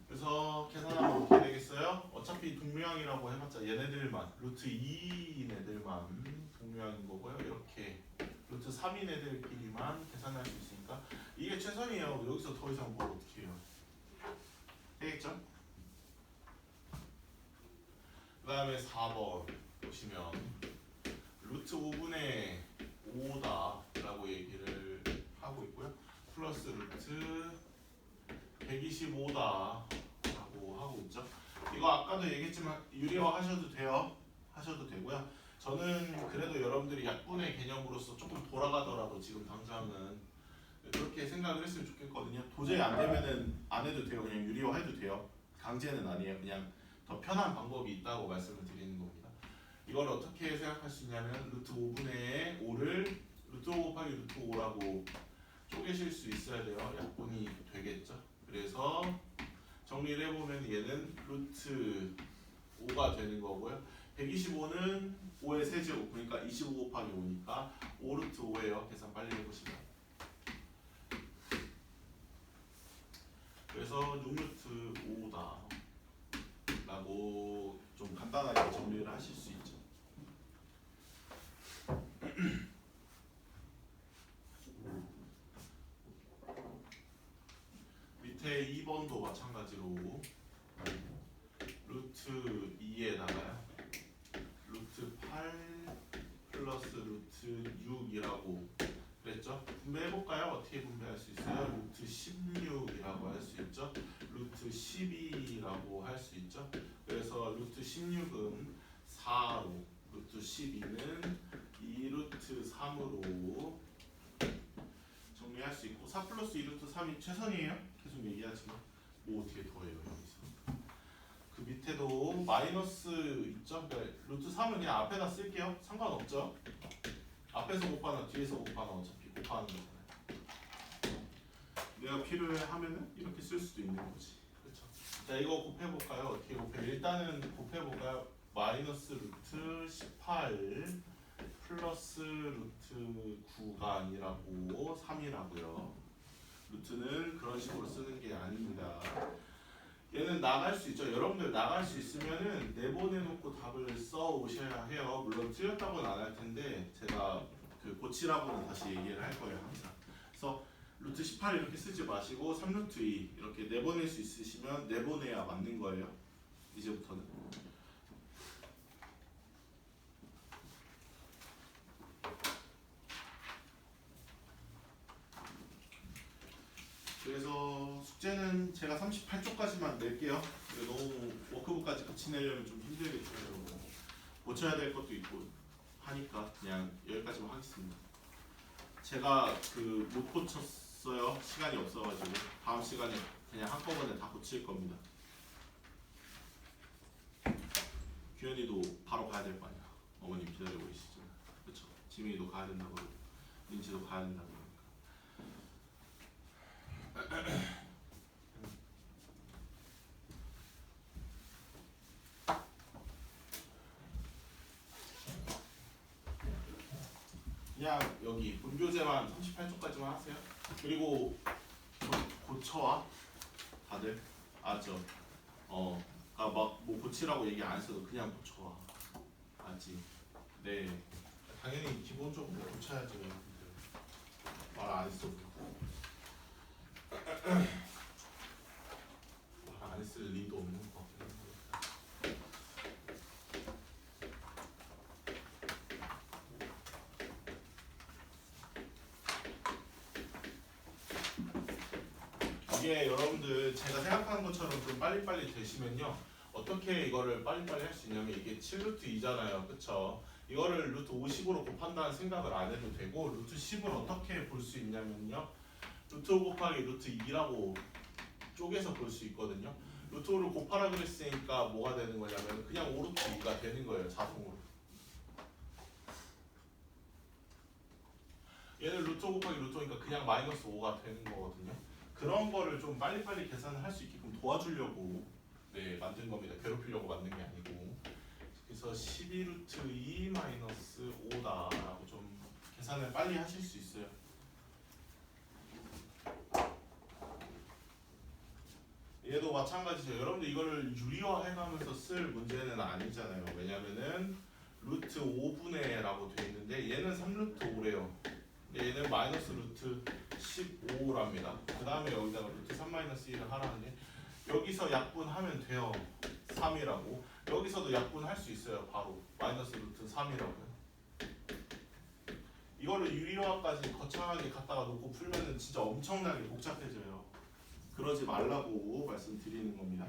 그래서 계산하면 어떻게 되겠어요? 어차피 동류항이라고 해봤자 얘네들만 루트 2인 애들만 동류항인 거고요. 이렇게 루트 3인 애들끼리만 계산할 수 있으니까 이게 최선이에요. 여기서 더 이상 뭘 어떻게 해요? 되겠죠? 그 다음에 4번 보시면 루트 5분의 5다 라고 얘기를 하고 있고요. 플러스 루트 125다 라고 하고 있죠. 이거 아까도 얘기했지만 유리화 하셔도 돼요. 하셔도 되고요. 저는 그래도 여러분들이 약분의 개념으로서 조금 돌아가더라도 지금 당장은 그렇게 생각을 했으면 좋겠거든요. 도저히 안 되면은 안 해도 돼요. 그냥 유리화 해도 돼요. 강제는 아니에요. 그냥 더 편한 방법이 있다고 말씀을 드리는 겁니다. 이걸 어떻게 생각할 수 있냐면 루트 5분의 5를 루트 5 곱하기 루트 5라고 쪼개실 수 있어야 돼요. 약분이 되겠죠. 그래서 정리를 해보면 얘는 루트 5가 되는 거고요. 125는 5의 세제곱, 그러니까 25 곱하기 5니까 5 루트 5예요. 계산 빨리 해보시면. 그래서 6 루트 5다 라고 좀 간단하게 정리를 하실 수 있죠. 밑에 2번도 마찬가지로 루트 2에다가요 루트 8 플러스 루트 6이라고 그랬죠? 분배해볼까요? 어떻게 분배할 수 있어요? 루트 16이라고 할 수 있죠? 루트 12라고 할 수 있죠? 그래서 루트 16은 4로, 루트 12는 2루트 3으로 정리할 수 있고 4 플러스 2루트 3이 최선이에요? 계속 얘기하지만 뭐 어떻게 더해요 여기서. 그 밑에도 마이너스 있죠? 그러니까 루트 3은 그냥 앞에다 쓸게요. 상관없죠? 앞에서 곱하나 뒤에서 곱하나 어차피 곱하는 거잖아요. 내가 필요하면은 이렇게 쓸 수도 있는 거지. 그렇죠? 자 이거 곱해볼까요? 어떻게 곱해? 일단은 곱해볼까요? 마이너스 루트 18 플러스 루트 9가 아니라고 3이라고요. 루트는 그런 식으로 쓰는 게 아닙니다. 얘는 나갈 수 있죠. 여러분들 나갈 수 있으면은 내보내놓고 답을 써 오셔야 해요. 물론 틀렸다고는 안 할 텐데 제가 그 고치라고는 다시 얘기를 할 거예요 항상. 그래서 루트 18 이렇게 쓰지 마시고 3루트 2 이렇게 내보낼 수 있으시면 내보내야 맞는 거예요. 이제부터는. 그래서 숙제는 제가 38쪽까지만 낼게요. 너무 워크북까지 같이 내려면 좀 힘들겠죠. 고쳐야 될 것도 있고 하니까 그냥 여기까지만 하겠습니다. 제가 그 못 고쳤어요. 시간이 없어가지고 다음 시간에 그냥 한꺼번에 다 고칠 겁니다. 규현이도 바로 가야 될 거 아니야. 어머님 기다리고 계시잖아. 그렇죠? 지민이도 가야 된다고 그러고 민지도 가야 된다고 그러니까. 그냥 여기 본교재만 38쪽까지만 하세요. 그리고 고쳐와 다들 아죠. 그러니까 막 뭐 고치라고 얘기 안 했어도 그냥 고쳐와. 알지? 네. 당연히 기본적으로 고쳐야죠. 말 안 했어도. 말 안 했을 리도 없는 것 같긴 한데. 이게 여러분들 제가 생각하는 것처럼 좀 빨리빨리 되시면요 어떻게 이거를 빨리빨리 할 수 있냐면 이게 7루트 2잖아요 그쵸? 이거를 루트 50으로 곱한다는 생각을 안 해도 되고 루트 10을 어떻게 볼 수 있냐면요 루트 5 곱하기 루트 2라고 쪼개서 볼 수 있거든요. 루트 5를 곱하라 그랬으니까 뭐가 되는 거냐면 그냥 5루트 2가 되는 거예요 자동으로. 얘는 루트 5 곱하기 루트 5니까 그냥 마이너스 5가 되는 거거든요. 그런 거를 좀 빨리빨리 계산을 할 수 있게끔 도와주려고 네, 만든 겁니다. 괴롭히려고 만든 게 아니고. 그래서 12루트 2 마이너스 5다라고 좀 계산을 빨리 하실 수 있어요. 얘도 마찬가지죠. 여러분들 이거를 유리화 해가면서 쓸 문제는 아니잖아요. 왜냐면은 루트 5분의라고 돼 있는데 얘는 3루트 5래요. 얘는 마이너스 루트 15랍니다. 그 다음에 여기다가 루트 3 마이너스 1을 하라는데 여기서 약분하면 돼요. 3이라고. 여기서도 약분할 수 있어요. 바로 마이너스 루트 3이라고요. 이거를 유리화까지 거창하게 갖다가 놓고 풀면은 진짜 엄청나게 복잡해져요. 그러지 말라고 말씀드리는 겁니다.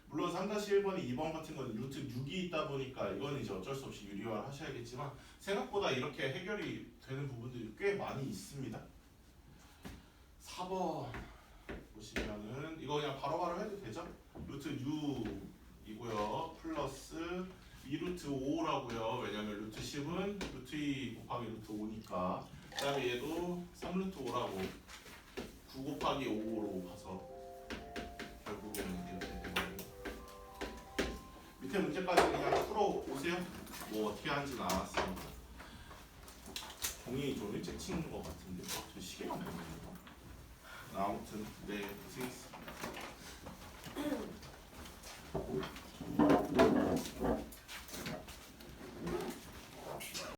물론 3-1번이 2번 같은 건 루트 6이 있다 보니까 이거는 이제 어쩔 수 없이 유리화를 하셔야겠지만 생각보다 이렇게 해결이 되는 부분들이 꽤 많이 있습니다. 4번 보시면은 이거 그냥 바로바로 해도 되죠? 루트 6이고요. 플러스 2루트 5라고요. 왜냐면 루트 10은 루트 2 곱하기 루트 5니까 그 다음에 얘도 3루트 5라고 9 곱하기 5로 가서 결국은 이렇게 되거든요. 밑에 문제까지 그냥 풀어오세요. 뭐 어떻게 하는지는 알았으니까. 종이 좀 일찍 치는 것 같은데 저 시계가 없는 건가? 아무튼 네 고생했어.